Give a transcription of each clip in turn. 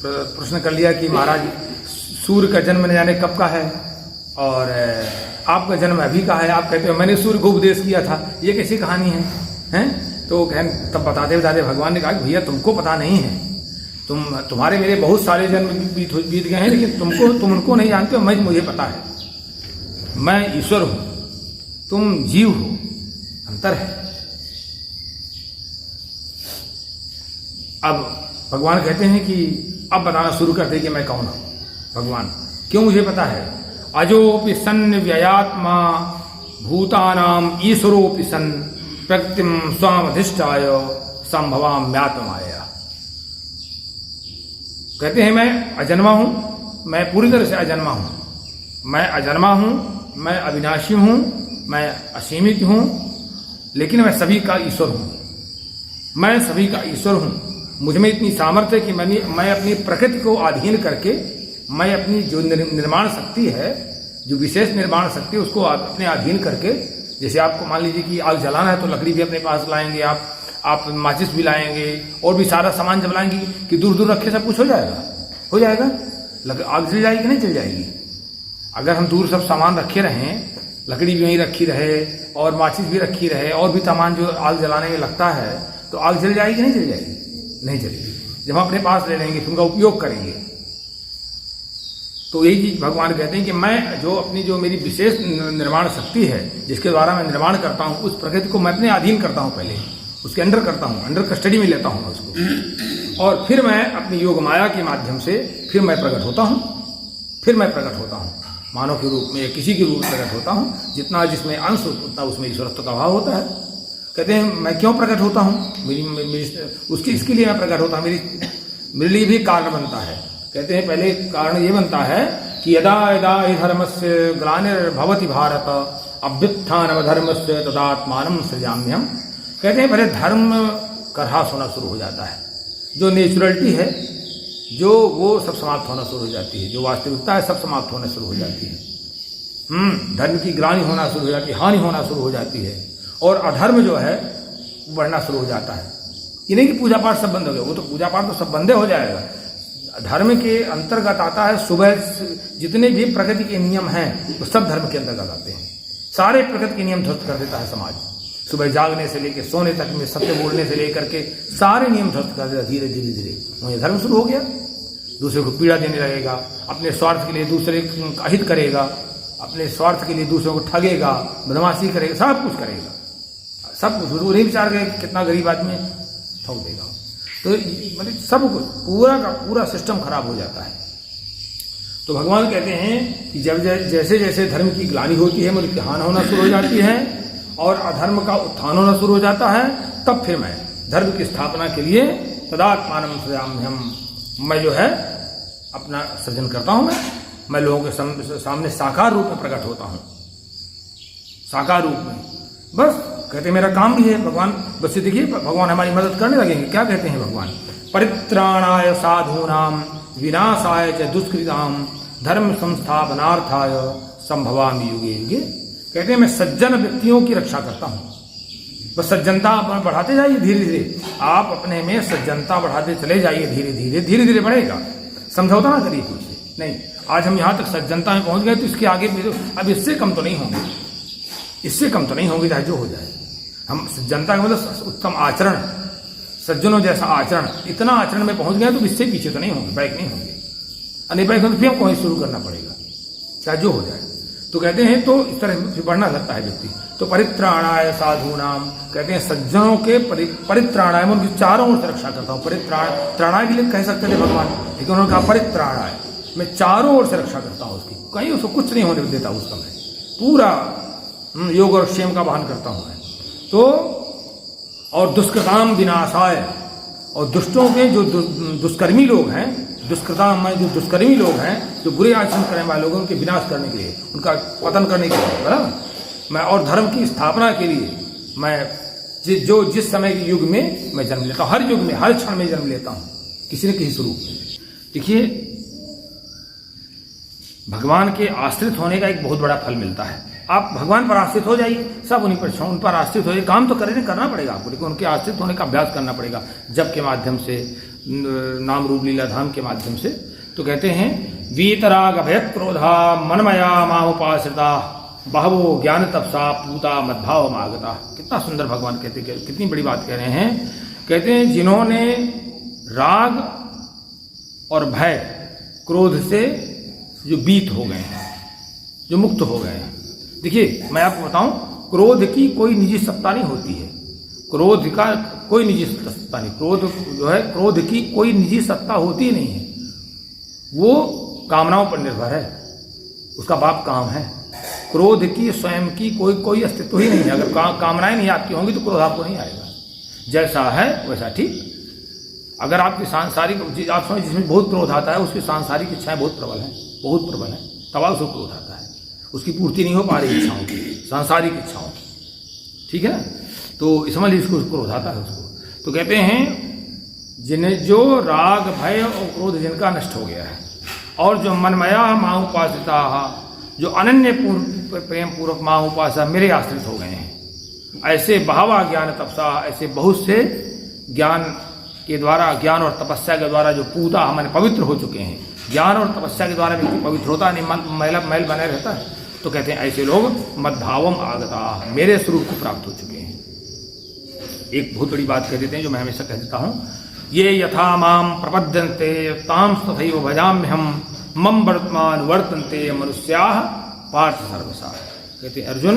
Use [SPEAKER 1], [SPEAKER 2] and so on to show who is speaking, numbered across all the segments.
[SPEAKER 1] प्रश्न कर लिया कि महाराज सूर्य का जन्म न जाने कब का है और आपका जन्म अभी का है। आप कहते हो मैंने सूर्य को उपदेश किया था, ये कैसी कहानी है, हैं? तो तब बताते बताते भगवान ने कहा कि भैया तुमको पता नहीं है, तुम्हारे मेरे बहुत सारे जन्म बीत गए हैं, लेकिन तुम उनको नहीं जानते हो, मुझे पता है। मैं ईश्वर हूं, तुम जीव हो, अंतर है। अब भगवान कहते हैं कि अब बताना शुरू करते हैं कि मैं कौन हूं। भगवान क्यों मुझे पता है? अजोपि सन् व्ययात्मा भूतानाम ईश्वरोपि सन् प्रकृतिम स्वामधिष्ठाय संभवाम्यात्माया। कहते हैं मैं अजन्मा हूं, मैं पूरी तरह से अजन्मा हूं, मैं अजन्मा हूं, मैं अविनाशी हूं, मैं असीमित हूं, लेकिन मैं सभी का ईश्वर हूं। मैं सभी का ईश्वर हूं। मुझ में इतनी सामर्थ्य है कि मैं अपनी प्रकृति को अधीन करके, मैं अपनी जो निर्माण शक्ति है, जो विशेष निर्माण शक्ति है, उसको अपने अधीन करके, जैसे आपको मान लीजिए कि आग जलाना है तो लकड़ी भी अपने पास लाएंगे, आप माचिस भी लाएंगे और भी सारा सामान जब लाएंगे कि दूर दूर रखे सब कुछ हो जाएगा। आग जल जाएगी नहीं जल जाएगी? अगर हम दूर सब सामान रखे रहें, लकड़ी भी वहीं रखी रहे और माचिस भी रखी रहे और भी सामान जो आग जलाने में लगता है, तो आग जल जाएगी नहीं जल जाएगी? नहीं जलेगी। जब हम अपने पास ले लेंगे, उनका उपयोग करेंगे। तो यही चीज भगवान कहते हैं कि मैं जो मेरी विशेष निर्माण शक्ति है, जिसके द्वारा मैं निर्माण करता हूं, उस प्रकृति को मैं अपने अधीन करता हूं, पहले उसके अंडर करता हूं, अंडर कस्टडी में लेता हूं उसको, और फिर मैं अपनी योग माया के माध्यम से फिर मैं प्रकट होता हूं, मानव के रूप में या किसी के रूप में प्रकट होता हूं। जितना जिसमें अंश उतना उसमें ईश्वरत्व का भाव होता है। कहते हैं मैं क्यों प्रकट होता हूं? इसके लिए मैं प्रकट होता हूं, मेरे लिए भी कारण बनता है। कहते हैं पहले कारण ये बनता है कि यदा यदा हि धर्मस्य ग्लानिर्भवति भारत अभ्युत्थानमधर्मस्य तदात्मानं सृजाम्यहम्। कहते हैं पहले धर्म का ह्रास होना शुरू हो जाता है, जो नेचुरलिटी है जो वो सब समाप्त होना शुरू हो जाती है, जो वास्तविकता है सब समाप्त होना शुरू हो जाती है। धर्म की ग्लानि होना शुरू हो जाती है, हानि होना शुरू हो जाती है, और अधर्म जो है बढ़ना शुरू हो जाता है। ये नहीं कि पूजा पाठ सब बंद हो गया, वो तो पूजा पाठ तो सब बंदे हो जाएगा। धर्म के अंतर्गत आता है, सुबह जितने भी प्रकृति के नियम हैं वो सब धर्म के अंतर्गत आते हैं। सारे प्रकृति के नियम ध्वस्त कर देता है समाज। सुबह जागने से लेकर सोने तक में, सत्य बोलने से लेकर के सारे नियम ध्वस्त कर देता। धीरे धीरे धीरे वही धर्म शुरू हो गया। दूसरे को पीड़ा देने लगेगा, अपने स्वार्थ के लिए दूसरे का हित करेगा, अपने स्वार्थ के लिए दूसरों को ठगेगा, बदमाशी करेगा, सब कुछ करेगा, सब कुछ। वो नहीं विचार करेगा कितना गरीब आदमी ठग देगा। तो मतलब सब कुछ पूरा का पूरा सिस्टम खराब हो जाता है। तो भगवान कहते हैं कि जब जैसे जैसे धर्म की ग्लानि होती है, मतलब हानि होना शुरू हो जाती है और अधर्म का उत्थान होना शुरू हो जाता है, तब फिर मैं धर्म की स्थापना के लिए तदात्मानं सृजाम्यहम्, मैं जो है अपना सृजन करता हूं। मैं लोगों के सामने साकार रूप में प्रकट होता हूं, साकार रूप में। बस कहते मेरा काम भी है भगवान। बस देखिए भगवान हमारी मदद करने लगेंगे। क्या कहते हैं भगवान? परित्राणाय साधूनाम विनाशाय च दुष्कृताम धर्म संस्थापनार्थाय संभवामि युगे युगे। कहते हैं मैं सज्जन व्यक्तियों की रक्षा करता हूं। बस सज्जनता बढ़ाते जाइए धीरे धीरे, आप अपने में सज्जनता बढ़ाते चले जाइए, धीरे धीरे बढ़ेगा। समझौता ना करिए कुछ नहीं। आज हम यहां तक सज्जनता में पहुंच गए, तो इसके आगे अब इससे कम तो नहीं होंगे, इससे कम तो नहीं होंगे, चाहे जो हो जाए। हम जनता का मतलब उत्तम आचरण, सज्जनों जैसा आचरण, इतना आचरण में पहुंच गए तो इससे पीछे तो नहीं होंगे, बैक नहीं होंगे। नहीं बैक होंगे फिर हमको वहीं शुरू करना पड़ेगा, चाहे जो हो जाए। तो कहते हैं तो इस तरह फिर बढ़ना लगता है व्यक्ति। तो परित्राणाय साधूनाम, कहते हैं सज्जनों के परित्राणाय, मैं उनकी चारों ओर से रक्षा करता हूँ। त्राणाय के लिए कह सकते थे भगवान, लेकिन उन्होंने कहा परित्राणाय, मैं चारों ओर से रक्षा करता हूँ उसकी, कहीं उसको कुछ नहीं होने देता उस समय, पूरा योग और क्षेम का वाहन करता हूं मैं। तो और दुष्कृताम विनाशाय, और दुष्टों के जो दुष्कर्मी लोग हैं, दुष्कृताम में जो दुष्कर्मी लोग हैं, जो बुरे आचरण करने वाले लोगों के विनाश करने के लिए, उनका पतन करने के लिए, बराबर मैं, और धर्म की स्थापना के लिए मैं जिस समय के युग में मैं जन्म लेता हूं, हर युग में हर क्षण में जन्म लेता हूं, किसी न किसी स्वरूप में। देखिए भगवान के आश्रित होने का एक बहुत बड़ा फल मिलता है। आप भगवान पर आश्रित हो जाइए, सब उन्हीं पर, उन पर आश्रित हो जाइए। काम तो करना पड़ेगा आपको, लेकिन उनके आश्रित होने का अभ्यास करना पड़ेगा। जप के माध्यम से, नाम रूप लीला धाम के माध्यम से। तो कहते हैं वीतराग अभयत क्रोधा मनमया मामुपाश्रिता बहवो ज्ञान तपसा पूता मद्भाव मागता। कितना सुंदर भगवान कहते, कितनी बड़ी बात कह रहे हैं। कहते हैं जिन्होंने राग और भय क्रोध से जो बीत हो गए हैं, जो मुक्त हो गए हैं। देखिए मैं आपको बताऊं, क्रोध की कोई निजी सत्ता नहीं होती है, क्रोध का कोई निजी सत्ता नहीं, क्रोध जो है क्रोध की कोई निजी सत्ता होती नहीं है, वो कामनाओं पर निर्भर है, उसका बाप काम है। क्रोध की स्वयं की कोई अस्तित्व ही नहीं है। अगर कामनाएं नहीं आपकी होंगी तो क्रोध आपको नहीं आएगा, जैसा है वैसा ठीक। अगर आपकी सांसारिक आप समझ जिसमें बहुत क्रोध आता है उसकी सांसारिक इच्छाएं बहुत प्रबल हैं, बहुत प्रबल हैं, तब उसको क्रोध आता है, उसकी पूर्ति नहीं हो पा रही इच्छाओं की, सांसारिक इच्छाओं की, ठीक है ना। तो समझ लीजिए उसको क्रोध आता है उसको। तो कहते हैं जिन्हें जो राग भय और क्रोध जिनका नष्ट हो गया है, और जो मनमया मां उपासिता, जो अनन्य प्रेम पूर्वक मां उपासा मेरे आश्रित हो गए हैं, ऐसे बहवा ज्ञान तपसा, ऐसे बहुत से ज्ञान के द्वारा, ज्ञान और तपस्या के द्वारा जो पूता हमारे पवित्र हो चुके हैं। ज्ञान और तपस्या के द्वारा व्यक्ति पवित्र होता नहीं, मैल बने रहता है। तो कहते हैं ऐसे लोग मद्भावम आगता, मेरे स्वरूप को प्राप्त हो चुके हैं। एक बहुत बड़ी बात कह देते हैं जो मैं हमेशा कह देता हूं, ये यथा माम प्रपद्यन्ते ताम तथैव भजाम्यहम मम वर्तमान वर्तन्ते मनुष्याः पार्थ सर्वसा। कहते हैं अर्जुन,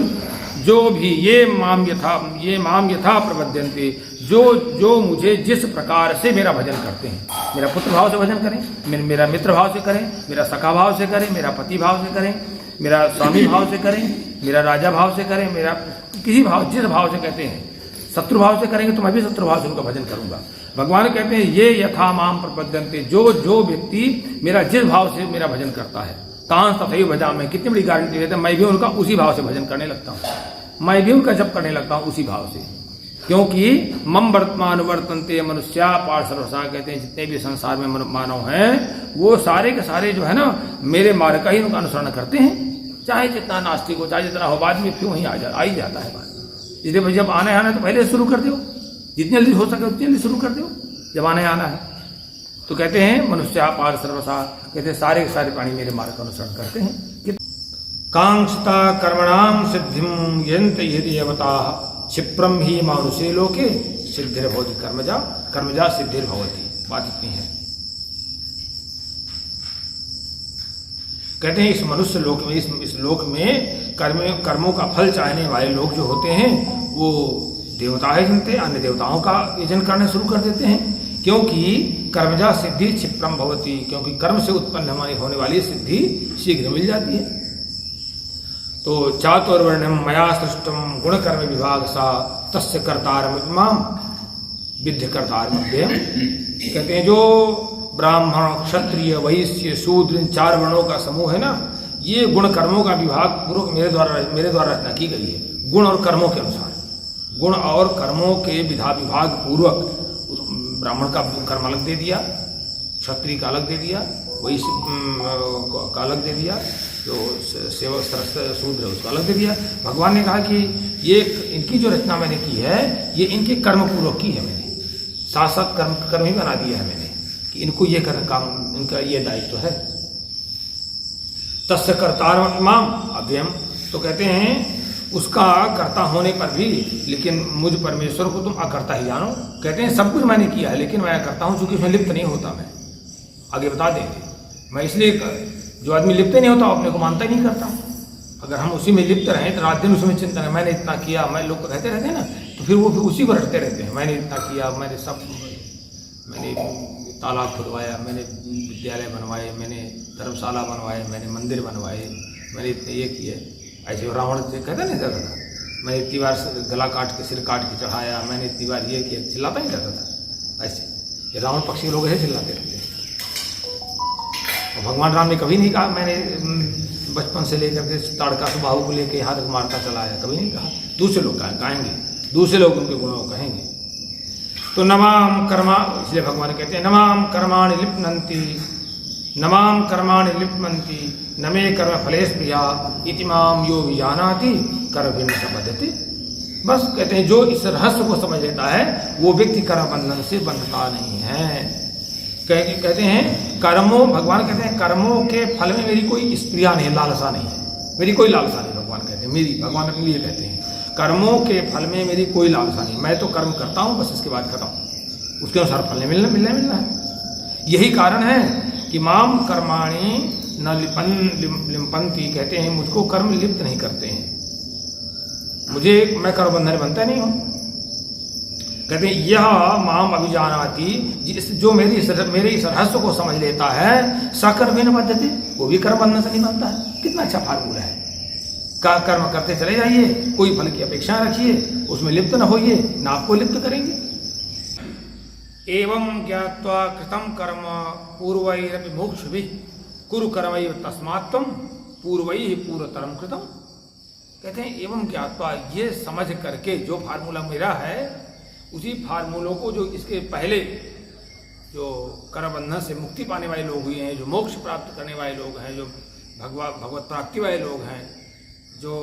[SPEAKER 1] जो भी ये माम यथा प्रपद्यन्ते, जो मुझे जिस प्रकार से मेरा भजन करते हैं, मेरा पुत्र भाव से भजन करें, मेरा मित्र भाव से करें, मेरा सखा भाव से करें, मेरा पति भाव से करें, मेरा स्वामी भाव से करें, मेरा राजा भाव से करें, मेरा किसी भाव, जिस भाव से कहते हैं, शत्रु भाव से करेंगे तो मैं भी शत्रु भाव से उनका भजन करूंगा। भगवान कहते हैं ये यथा माम प्रपद्यन्ते, जो व्यक्ति मेरा जिस भाव से मेरा भजन करता है, तांस तथैव भजाम्यहम्, कितनी बड़ी गारंटी देते हैं, मैं भी उनका उसी भाव से भजन करने लगता हूँ, मैं भी उनका जप करने लगता हूँ उसी भाव से। क्योंकि मम वर्तमान वर्तन्ते मनुष्या पार्थ सर्वसा। कहते हैं जितने भी संसार में मानव हैं वो सारे के सारे जो है ना मेरे मार्ग का ही उनका अनुसरण करते हैं, चाहे जितना नास्तिक हो, चाहे जितना हो, बाद में क्यों ही आ ही जाता है बात। इसलिए जब आना है तो पहले शुरू कर दो, जितनी जल्दी हो सके उतनी जल्दी शुरू कर दो जब आना है। तो कहते हैं मनुष्य पार्थ सर्वसा, कहते हैं सारे के सारे प्राणी मेरे मार्ग का अनुसरण करते हैं। कांक्षता कर्मणाम सिद्धिम यंत यदि अवता क्षिप्रम ही मानुषे लोके सिद्धिर्भवति कर्मजा सिद्धिर्भवति। बात इतनी है। कहते हैं इस मनुष्य लोक में, इस लोक में कर्मों का फल चाहने वाले लोग जो होते हैं वो देवता है जिनते अन्य देवताओं का यजन करना शुरू कर देते हैं। क्योंकि कर्मजा सिद्धि क्षिप्रम भवति, क्योंकि कर्म से उत्पन्न हमारी होने वाली सिद्धि शीघ्र मिल जाती है। तो चातुर्वर्ण्यम मया सृष्टम गुण कर्म विभाग सा तस्य कर्तारम विद्य कर्तारमभ्यम। कहते हैं जो ब्राह्मण क्षत्रिय वैश्य शूद्र इन 4 वर्णों का समूह है ना, ये गुण कर्मों का विभाग पूर्वक मेरे द्वारा रचना की गई है। गुण और कर्मों के अनुसार, गुण और कर्मों के विभाग पूर्वक ब्राह्मण का कर्म अलग दे दिया, क्षत्रिय का अलग दे दिया, वैश्य का अलग दे दिया, जो सेवक शूद्र उसको अलग दे दिया। भगवान ने कहा कि ये इनकी जो रचना मैंने की है ये इनके कर्म पूर्वक की है, मैंने साथ साथ कर्म ही बना दिया है मैंने कि इनको ये करना काम, इनका ये दायित्व है। तस्य कर्तारमाम अव्ययम। तो कहते हैं उसका कर्ता होने पर भी, लेकिन मुझ परमेश्वर को तुम अकर्ता ही जानो। कहते हैं सब कुछ मैंने किया है लेकिन मैं करता हूं, चूंकि उसमें लिप्त नहीं होता। मैं आगे बता देंगे, मैं इसलिए जो आदमी लिप्त नहीं होता अपने को मानता ही नहीं करता। अगर हम उसी में लिप्त रहें तो रात दिन उसमें चिंतन है, मैंने इतना किया, मैं लोग कहते रहते हैं ना, तो फिर वो उसी पर रटते रहते हैं। मैंने इतना किया, मैंने तालाब खुदवाया, मैंने विद्यालय बनवाए, मैंने धर्मशाला बनवाए, मैंने मंदिर बनवाए, मैंने इतने ये किए। ऐसे रावण से कहते नहीं जाता था, मैंने इतनी बार गला काट के सिर काट के चढ़ाया, मैंने इतनी बार ये किया, चिल्लाता नहीं जाता था। ऐसे ये रावण पक्षी लोग ऐसे चिल्लाते रहते हैं। और भगवान राम ने कभी नहीं कहा मैंने बचपन से लेकर के ताड़का सुबाहु को लेकर हाथ मारता चलाया, कभी नहीं कहा। दूसरे लोग गाएंगे, दूसरे लोग उनके गुणों को कहेंगे। तो नमाम कर्मा, इसलिए भगवान कहते हैं नमाम कर्माणि लिप्नन्ति, नमाम कर्माणि लिप्नन्ति न मे कर्म फलेश प्रिया इति माम यो विजानाति कर्मभिन्न संबद्धति। बस कहते हैं जो इस रहस्य को समझ लेता है वो व्यक्ति कर्म बंधन से बंधता नहीं है। कहते हैं कर्मों, भगवान कहते हैं कर्मों के फल में मेरी कोई स्प्रिया नहीं, लालसा नहीं है, मेरी कोई लालसा नहीं। भगवान कहते हैं मेरी, भगवान अपने लिए कहते हैं कर्मों के फल में मेरी कोई लालसा नहीं, मैं तो कर्म करता हूं बस, इसके बाद खत्म, उसके अनुसार फल नहीं मिलना है। यही कारण है कि माम कर्माणि न लिपंती, कहते हैं मुझको कर्म लिप्त नहीं करते हैं, मैं कर्म बंधन बनता नहीं हूं। कहते हैं यह माम अभिजानाति, जो मेरे इस रहस्य को समझ लेता है, सकर्म न बद्धते, वो भी कर्म बंधन से नहीं बनता है। कितना अच्छा फार्मूला है, कर्म करते चले जाइए, कोई फल की अपेक्षा रखिए, उसमें लिप्त न होइए, ना आपको लिप्त करेंगे। एवं ज्ञात्वा कृतम कर्म पूर्वैरपि मोक्षभिः कुरु कर्मैव तस्मात् त्वं पूर्वैः पूर्वतरम कृतम। कहते हैं एवं ज्ञात्वा, ये समझ करके, जो फार्मूला मेरा है उसी फार्मूलों को जो इसके पहले जो कर्म बंधन से मुक्ति पाने वाले लोग हुए हैं, जो मोक्ष प्राप्त करने वाले लोग हैं, जो भगवत प्राप्ति वाले लोग हैं, जो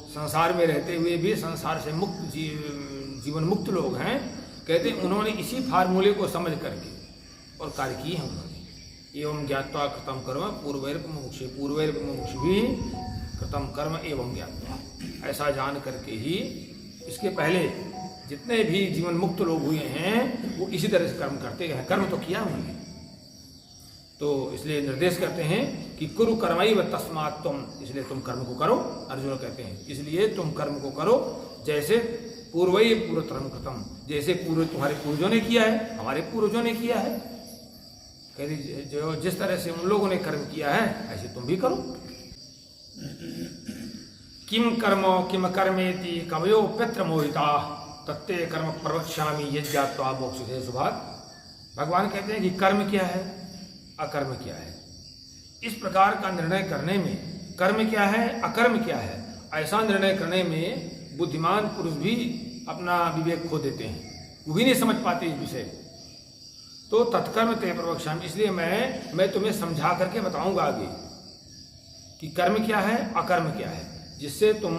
[SPEAKER 1] संसार में रहते हुए भी संसार से मुक्त जीवन मुक्त लोग हैं, कहते हैं उन्होंने इसी फार्मूले को समझ करके और कार्य किए हैं उन्होंने। एवं ज्ञात्वा कृतम कर्म पूर्वैरपि मुमुक्षुभिः कृतम कर्म एवं ज्ञात्वा, ऐसा जान करके ही इसके पहले जितने भी जीवन मुक्त लोग हुए हैं वो इसी तरह से कर्म करते हैं, कर्म तो किया उन्होंने। तो इसलिए निर्देश करते हैं कि कुरु कर्मैव तस्मात् त्वं, इसलिए तुम कर्म को करो। अर्जुन कहते हैं इसलिए तुम कर्म को करो जैसे पूर्वैः पूर्वतरम कृतम, जैसे पूर्व तुम्हारे पूर्वजों ने किया है, हमारे पूर्वजों ने किया है। कहते जो जिस तरह से उन लोगों ने कर्म किया है ऐसे तुम भी करो। किम कर्मेति कवयो पितृ मोहिता तत्ते कर्म प्रवक्ष्यामि यज्ञात्वा मोक्षसे शुभात्। भगवान कहते हैं कि कर्म क्या है, अकर्म क्या है, इस प्रकार का निर्णय करने में कर्म क्या है, अकर्म क्या है, ऐसा निर्णय करने में बुद्धिमान पुरुष भी अपना विवेक खो देते हैं, वो भी नहीं समझ पाते इस विषय को। तो तत्कर्म ते प्रवक्ष्यामि, इसलिए मैं तुम्हें समझा करके बताऊंगा आगे कि कर्म क्या है, अकर्म क्या है, जिससे तुम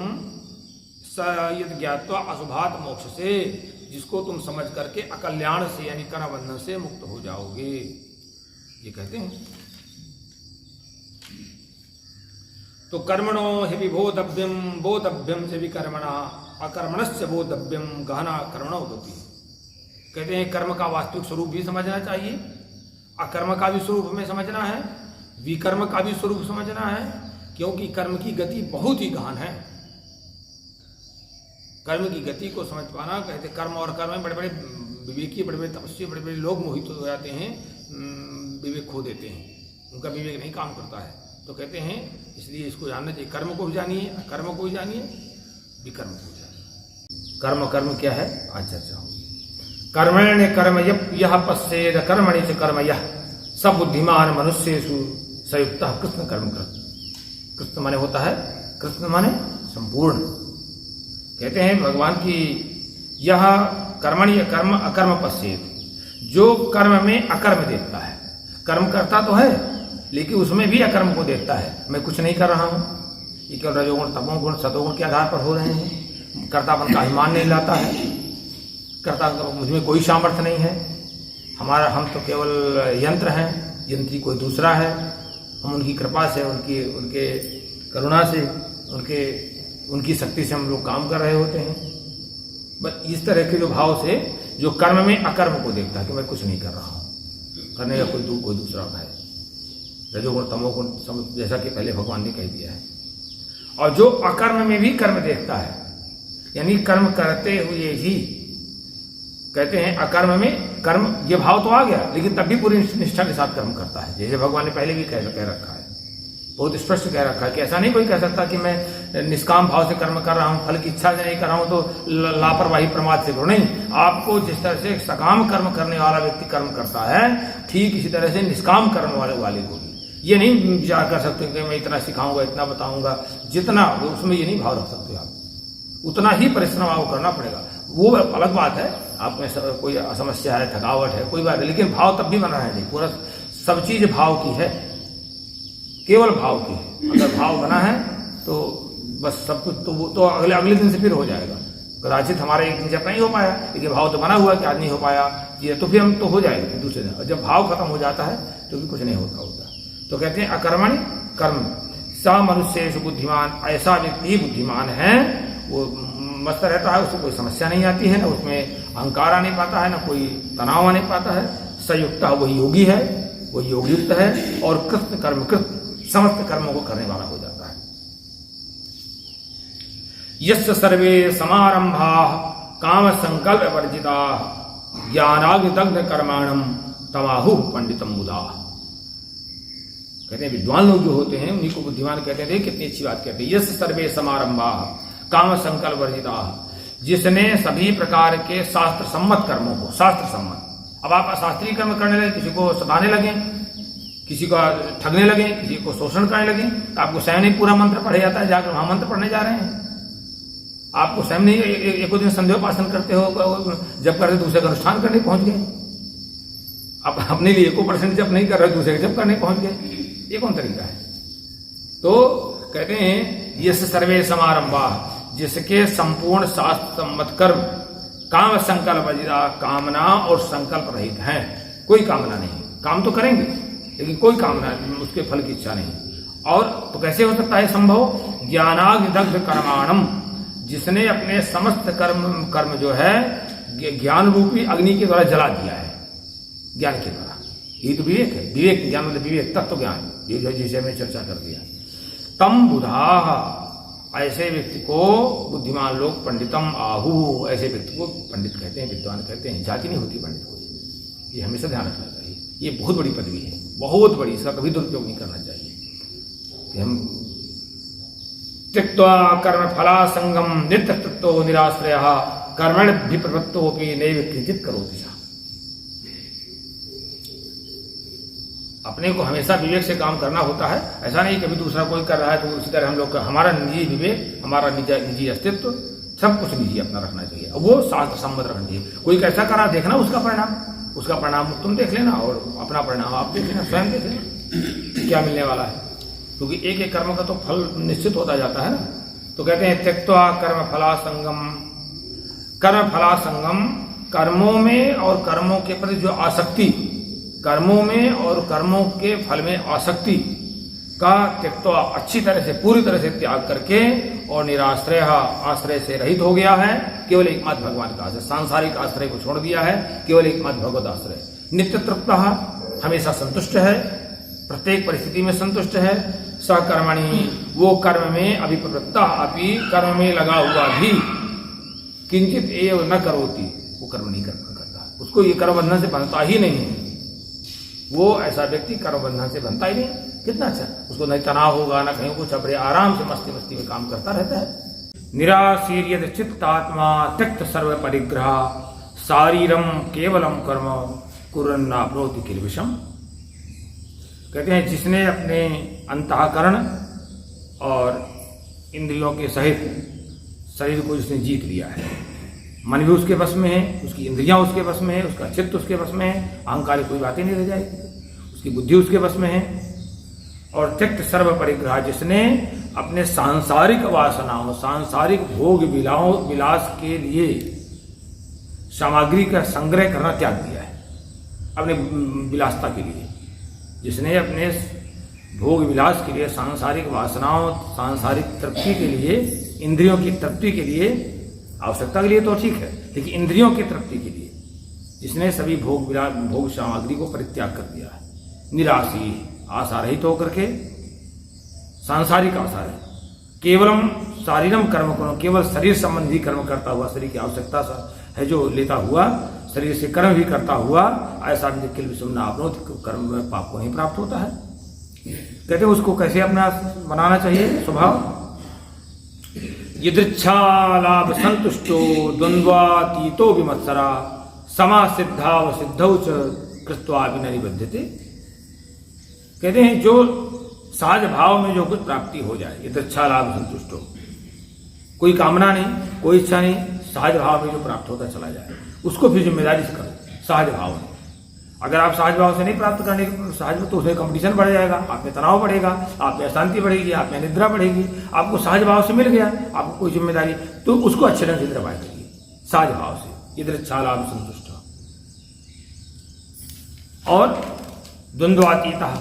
[SPEAKER 1] यद ज्ञात्वा अशुभात् मोक्ष से, जिसको तुम समझ करके अकल्याण से यानी कर्म बंधन से मुक्त हो जाओगे, ये कहते हैं। तो कर्मणो हि बोधव्यम से विकर्मणा अकर्मणस्य बोधव्यम गहना कर्मणो होती। कहते हैं कर्म का वास्तविक स्वरूप भी समझना चाहिए, अकर्म का भी स्वरूप हमें समझना है, विकर्म का भी स्वरूप समझना है, क्योंकि कर्म की गति बहुत ही गहन है। कर्म की गति को समझ पाना, कहते कर्म और कर्म में बड़े बड़े विवेकी, बड़े बड़े तपस्वी, बड़े बड़े लोग मोहित हो जाते हैं, विवेक खो देते हैं, उनका विवेक नहीं काम करता है। तो कहते हैं इसलिए इसको जानना चाहिए, कर्म को भी जानिए, कर्म को भी जानिए, विकर्म को भी जानिए। कर्म क्या है आज चर्चा होगी। कर्मण्य कर्म यह पश्येद कर्मणि च कर्म यह सब बुद्धिमान मनुष्येषु संयुक्तः कृष्ण कर्म कृत। कृष्ण माने होता है, कृष्ण माने संपूर्ण। कहते हैं भगवान की यह कर्मणि कर्म अकर्म पश्येद, जो कर्म में अकर्म देखता है, कर्म करता तो है लेकिन उसमें भी अकर्म को देखता है, मैं कुछ नहीं कर रहा हूं, ये केवल रजोगुण तमोगुण सतोगुण के आधार पर हो रहे हैं, कर्तापन का अभिमान नहीं लाता है, कर्ता मुझमें कोई सामर्थ्य नहीं है, हम तो केवल यंत्र हैं, यंत्री कोई दूसरा है, हम उनकी कृपा से, उनके करुणा से, उनकी शक्ति से हम लोग काम कर रहे होते हैं। बस इस तरह के जो भाव से जो कर्म में अकर्म को देखता है कि मैं कुछ नहीं कर रहा हूं, करने का कोई दूसरा है, रजोगुण तमोगुण जैसा कि पहले भगवान ने कह दिया है। और जो अकर्म में भी कर्म देखता है, यानी कर्म करते हुए भी, कहते हैं अकर्म में कर्म, ये भाव तो आ गया लेकिन तब भी पूरी निष्ठा के साथ कर्म करता है, जैसे भगवान ने पहले भी कह रखा है, बहुत स्पष्ट कह रखा है कि ऐसा नहीं कोई कह सकता कि मैं निष्काम भाव से कर्म कर रहा हूं, फल की इच्छा से नहीं कर रहा हूं तो लापरवाही प्रमाद से करो। नहीं, आपको जिस तरह से सकाम कर्म करने वाला व्यक्ति कर्म करता है, ठीक इसी तरह से निष्काम कर्म वाले को भी ये नहीं विचार कर सकते कि मैं इतना सिखाऊंगा, इतना बताऊंगा, जितना उसमें ये नहीं भाव रख सकते आप, उतना ही परिश्रम आपको करना पड़ेगा। वो अलग बात है, आप में कोई समस्या है, थकावट है, कोई बात है, लेकिन भाव तब भी बना है नहीं, पूरा सब चीज भाव की है, केवल भाव की है। अगर भाव बना है तो बस सब कुछ, तो वो तो अगले दिन से फिर हो जाएगा। कदाचित हमारा एक दिन जब नहीं हो पाया, लेकिन भाव तो बना हुआ कि आज नहीं हो पाया, ये तो फिर हम तो हो जाएगा दूसरे दिन। और जब भाव खत्म हो जाता है तो भी कुछ नहीं होता। तो कहते हैं अकर्मण कर्म सा मनुष्य बुद्धिमान, ऐसा व्यक्ति बुद्धिमान है, वो मस्त रहता है, उसको कोई समस्या नहीं आती है, ना उसमें अहंकार आने पाता है, ना कोई तनाव आने पाता है। संयुक्त वही योगी है, वही योगयुक्त है, और कृत कर्मकृत समस्त कर्मों को करने वाला हो जाता है। यस्य सर्वे समारंभा काम संकल्प वर्जिता ज्ञानाग्निदग्ध कर्माणम तमाहु पंडितम मुदा। कहते हैं विद्वान लोग जो होते हैं उन्हीं को बुद्धिमान कहते हैं। कितनी अच्छी बात कहते हैं। यस्य सर्वे समारंभा काम संकल्प वर्जिता, जिसने सभी प्रकार के शास्त्र सम्मत कर्मों को, शास्त्र सम्मत, अब आप अशास्त्रीय कर्म करने लगे, किसी को सताने लगे, किसी को ठगने लगे, किसी को शोषण करने लगे, तो आपको स्वयं नहीं पूरा मंत्र पढ़ा जाता है, जाकर वहां मंत्र पढ़ने जा रहे हैं। आपको स्वयं नहीं एक दिन संध्योपासन करते हो, जब करते दूसरे का अनुष्ठान करने पहुंच गए। आप अपने लिए 1% जब नहीं कर रहे, दूसरे जब करने पहुंच गए। ये कौन तरीका है? तो कहते हैं ये सर्वे समारंभा, जिसके संपूर्ण शास्त्र सम्मत कर्म काम संकल्प वर्जिता, कामना और संकल्प रहित हैं। कोई कामना नहीं, काम तो करेंगे लेकिन कोई कामना, उसके फल की इच्छा नहीं। और तो कैसे हो सकता है संभव? ज्ञानाग्निदग्ध कर्माणम, जिसने अपने समस्त कर्म जो है ज्ञान रूपी अग्नि के द्वारा जला दिया है, ज्ञान के द्वारा। ये तो विवेक है। विवेक ज्ञान मतलब विवेक, तत्व ज्ञान, जिसे हमने चर्चा कर दिया। तम बुधा, ऐसे व्यक्ति को बुद्धिमान लोग पंडितम आहु, ऐसे व्यक्ति को पंडित कहते हैं, विद्वान कहते हैं। जाति नहीं होती पंडित को, ये हमेशा ध्यान रखना चाहिए। ये बहुत बड़ी पदवी है, बहुत बड़ी, इसका कभी दुरुपयोग नहीं करना चाहिए। हम त्यक्त्वा कर्म फला संगम नित्य तत्व निराश्रय कर्मण भी प्रवृत्तोपि नैव किंचित करोति। अपने को हमेशा विवेक से काम करना होता है। ऐसा नहीं कभी दूसरा कोई कर रहा है तो उसी तरह हम लोग का, हमारा निजी विवेक, हमारा निजी अस्तित्व, सब कुछ निजी अपना रखना चाहिए। वो शास्त्र सम्मत रखना चाहिए। कोई कैसा करा देखना, उसका परिणाम तुम देख लेना और अपना परिणाम आप देख लेना, स्वयं देख लेना क्या मिलने वाला है। क्योंकि एक एक कर्म का तो फल निश्चित होता जाता है ना। तो कहते हैं त्यक्त्वा कर्म फला संगम, कर्म फला संगम, कर्मों में और कर्मों के प्रति जो आसक्ति, कर्मों में और कर्मों के फल में आसक्ति का त्यक्त्वा, अच्छी तरह से पूरी तरह से त्याग करके, और निराश्रय, आश्रय से रहित हो गया है, केवल एकमात्र भगवान का आश्रय, सांसारिक आश्रय को छोड़ दिया है, केवल एकमात्र भगवत आश्रय। नित्य तृप्तः, हमेशा संतुष्ट है, प्रत्येक परिस्थिति में संतुष्ट है। सकर्मणि, वो कर्म में अभिप्रवृत्ता, अपि कर्म में लगा हुआ भी, किंचित एव न करोति, वो कर्म नहीं करता, उसको ये कर्म बंधन से बनता ही नहीं है। वो ऐसा व्यक्ति कर्म बंधन से बनता ही नहीं। कितना अच्छा, उसको नहीं तनाव होगा, ना कहीं कुछ, अपने आराम से मस्ती मस्ती में काम करता रहता है। निराशीर्यत चित्तात्मा त्यक्त सर्व परिग्रह शारीरम केवलम कर्म कुर्वन्नाप्नोति किल्बिषम्। कहते हैं जिसने अपने अंतःकरण और इंद्रियों के सहित शरीर को जिसने जीत लिया है, मन भी उसके वश में है, उसकी इंद्रियां उसके वश में है, उसका चित्त उसके वश में है, अहंकार कोई बातें नहीं रह जाएगी, उसकी बुद्धि उसके वश में है। और त्यक्त सर्व परिग्रह, जिसने अपने सांसारिक वासनाओं, सांसारिक भोग विलास के लिए सामग्री का संग्रह करना त्याग दिया है, अपने विलासता के लिए, जिसने अपने भोग विलास के लिए, सांसारिक वासनाओं, सांसारिक तृप्ति के लिए, इंद्रियों की तृप्ति के लिए, आवश्यकता के लिए तो ठीक है, लेकिन इंद्रियों की तृप्ति के लिए जिसने सभी भोग सामग्री को परित्याग कर दिया है, निराशी, आशा रहित होकर के, सांसारिक आशा है, केवलम शारीरम कर्म करो, केवल शरीर संबंधी कर्म करता हुआ, शरीर की आवश्यकता है जो लेता हुआ, शरीर से कर्म भी करता हुआ, ऐसा भी किल्बिषम् नाप्नोति, कर्म में पाप को नहीं प्राप्त होता है। कहते हैं उसको कैसे अपना बनाना चाहिए स्वभाव? यदृच्छा लाभ संतुष्टो द्वंद्वातीतो विमत्सरा समा सिद्धाव सिद्धौ च कृत्वा विनिबध्यते। कहते हैं जो सहज भाव में जो कुछ प्राप्ति हो जाए, यदृच्छा लाभ संतुष्टो, कोई कामना नहीं, कोई इच्छा नहीं, सहज भाव में जो प्राप्त होता चला जाए, उसको फिर जिम्मेदारी से करो, सहज भाव में। अगर आप सहज भाव से नहीं प्राप्त करने सहज में, तो उसमें कंपटीशन बढ़ जाएगा, आप में तनाव बढ़ेगा, आप में अशांति बढ़ेगी, आप में निद्रा बढ़ेगी। आपको सहज भाव से मिल गया, आपको कोई जिम्मेदारी, तो उसको अच्छे ढंग से निर्वाह करिए सहज भाव से। यदृच्छा लाभ संतुष्ट, और द्वंद्वातीतः,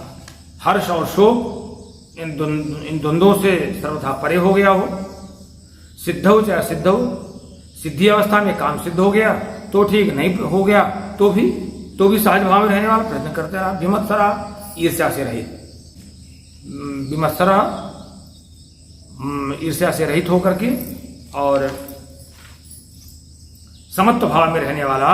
[SPEAKER 1] हर्ष और शोक इन द्वंद्वों से सर्वथा परे हो गया हो। सिद्धौ चाहे असिद्ध हो, सिद्धि अवस्था में काम सिद्ध हो गया तो ठीक, नहीं हो गया तो भी सहज भाव में रहने वाला प्रयत्न करते रहा। विमत्सरा, ईर्ष्या से रहित, विमत्सरा ईर्ष्या से रहित होकर के और समत्व भाव में रहने वाला,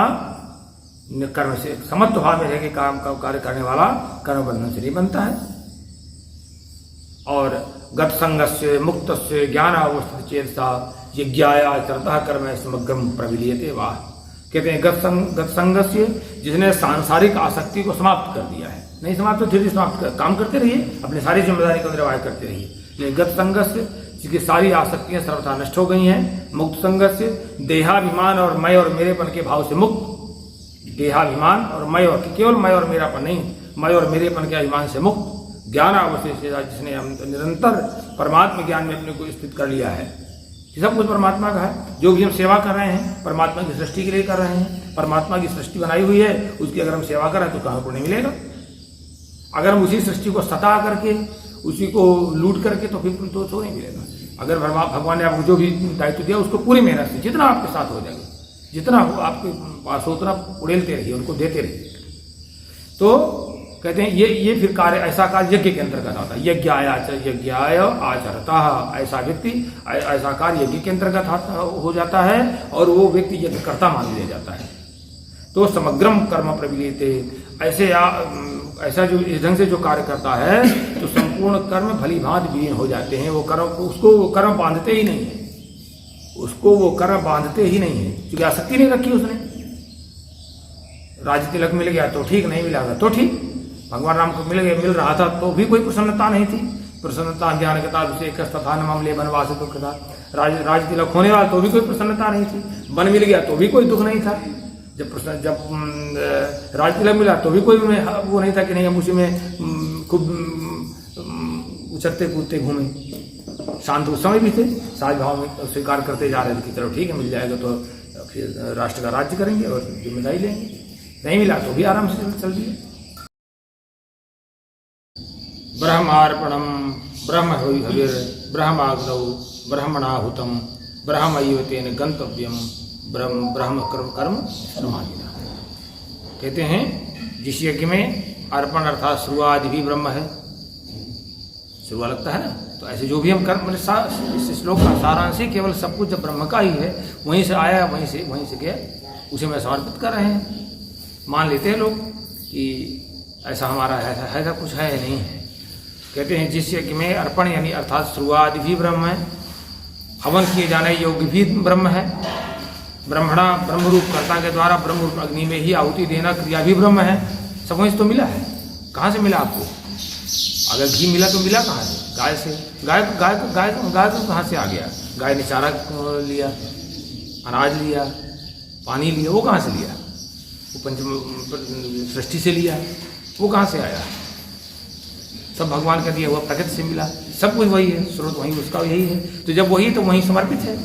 [SPEAKER 1] कर्म से समत्व भाव में रह के काम का कार्य करने वाला कर्म बंधन से नहीं बनता है। और गत संगस्य मुक्तस्य ज्ञानावस्थित चेतसा यज्ञाय आचरतः कर्म समग्रम प्रविलीयते वाह। कहते हैं गत संगस्य, जिसने सांसारिक आसक्ति को समाप्त कर दिया है, नहीं समाप्त तो धीरे समाप्त कर, काम करते रहिए, अपनी सारी जिम्मेदारी का निर्वाह करते रहिए। लेकिन गत संगस्य, जिसकी सारी आसक्तियां सर्वथा नष्ट हो गई हैं। मुक्त संगस्य, देहाभिमान और मैं और मेरेपन के भाव से मुक्त, देहाभिमान और मैं और केवल मैं और मेरापन नहीं, मैं और मेरेपन के अभिमान से मुक्त। ज्ञान अवशेष, जिसने निरंतर परमात्मा ज्ञान में अपने को स्थित कर लिया है। सब कुछ परमात्मा का है, जो भी हम सेवा कर रहे हैं परमात्मा की सृष्टि के लिए कर रहे हैं। परमात्मा की सृष्टि बनाई हुई है, उसकी अगर हम सेवा करें तो कहाँ पुण्य मिलेगा। अगर हम उसी सृष्टि को सता करके, उसी को लूट करके, तो फिर तो नहीं मिलेगा। अगर भगवान ने आपको जो भी दायित्व दिया उसको पूरी मेहनत से, जितना आपके साथ हो जाएगा, जितना आपके पास हो उतना उड़ेलते रहिए, उनको देते रहिए। तो कहते हैं ये फिर कार्य, ऐसा कार्य यज्ञ के अंतर्गत आता है। यज्ञाय आचरता, ऐसा व्यक्ति, ऐसा कार्य यज्ञ के अंतर्गत हो जाता है और वो व्यक्ति यज्ञ कर्ता मान लिया जाता है। तो समग्रम कर्म प्रविलीयते, ऐसा जो इस ढंग से जो कार्य करता है तो संपूर्ण कर्म भली भांति विलीन हो जाते हैं। वो कर्म, उसको वो कर्म बांधते ही नहीं है, उसको वो कर्म बांधते ही नहीं है, क्योंकि आसक्ति नहीं रखी उसने। राज तिलक मिल गया तो ठीक, नहीं मिला तो ठीक। भगवान राम को मिल रहा था तो भी कोई प्रसन्नता नहीं थी। प्रसन्नता ज्ञान कथा विषय तथा न मामले वनवास दुख था। राज तिलक होने वाला तो भी कोई प्रसन्नता नहीं थी। वन मिल गया तो भी कोई दुख नहीं था। जब राज तिलक मिला तो भी कोई वो नहीं था कि नहीं हम उसी में खूब उछलते कूदते घूमे। शांत उस समय भी थे, साज भाव में स्वीकार करते जा रहे थे कि चलो ठीक है, मिल जाएगा तो फिर राष्ट्र का राज्य करेंगे और जिम्मेदारी लेंगे। नहीं मिला तो भी आराम से चल दिए। ब्रह्मार्पणम ब्रह्म हविर ब्रह्माग्नौ ब्रह्मणाहुतम ब्रह्मैव तेन गंतव्यम ब्रह्म कर्म समाधिना। कहते हैं जिस यज्ञ में अर्पण अर्थात शुरुआत भी ब्रह्म है, शुरुआत लगता है ना, तो ऐसे जो भी हम कर्म, इस श्लोक का सारांश ही केवल सब कुछ जब ब्रह्म का ही है, वहीं से आया वहीं से गया, उसे मैं समर्पित कर रहे हैं। मान लेते हैं लोग कि ऐसा हमारा ऐसा कुछ है नहीं है। कहते हैं जिस यज्ञ में अर्पण यानी अर्थात शुरुआत भी ब्रह्म है, हवन किए जाने योग्य भी ब्रह्म है, ब्रह्मणा ब्रह्मरूप कर्ता के द्वारा ब्रह्मरूप अग्नि में ही आहुति देना क्रिया भी ब्रह्म है। सब वहीं से तो मिला है। कहाँ से मिला आपको? अगर घी मिला तो मिला कहाँ से? गाय से। गाय तो कहाँ से आ गया? गाय ने चारा लिया, अनाज लिया, पानी लिया, वो कहाँ से लिया? वो पंच सृष्टि से लिया, वो कहाँ से आया? सब भगवान का दिया हुआ प्रकृति से मिला। सब कुछ वही है, स्रोत वही उसका यही है। तो जब वही तो वहीं समर्पित है।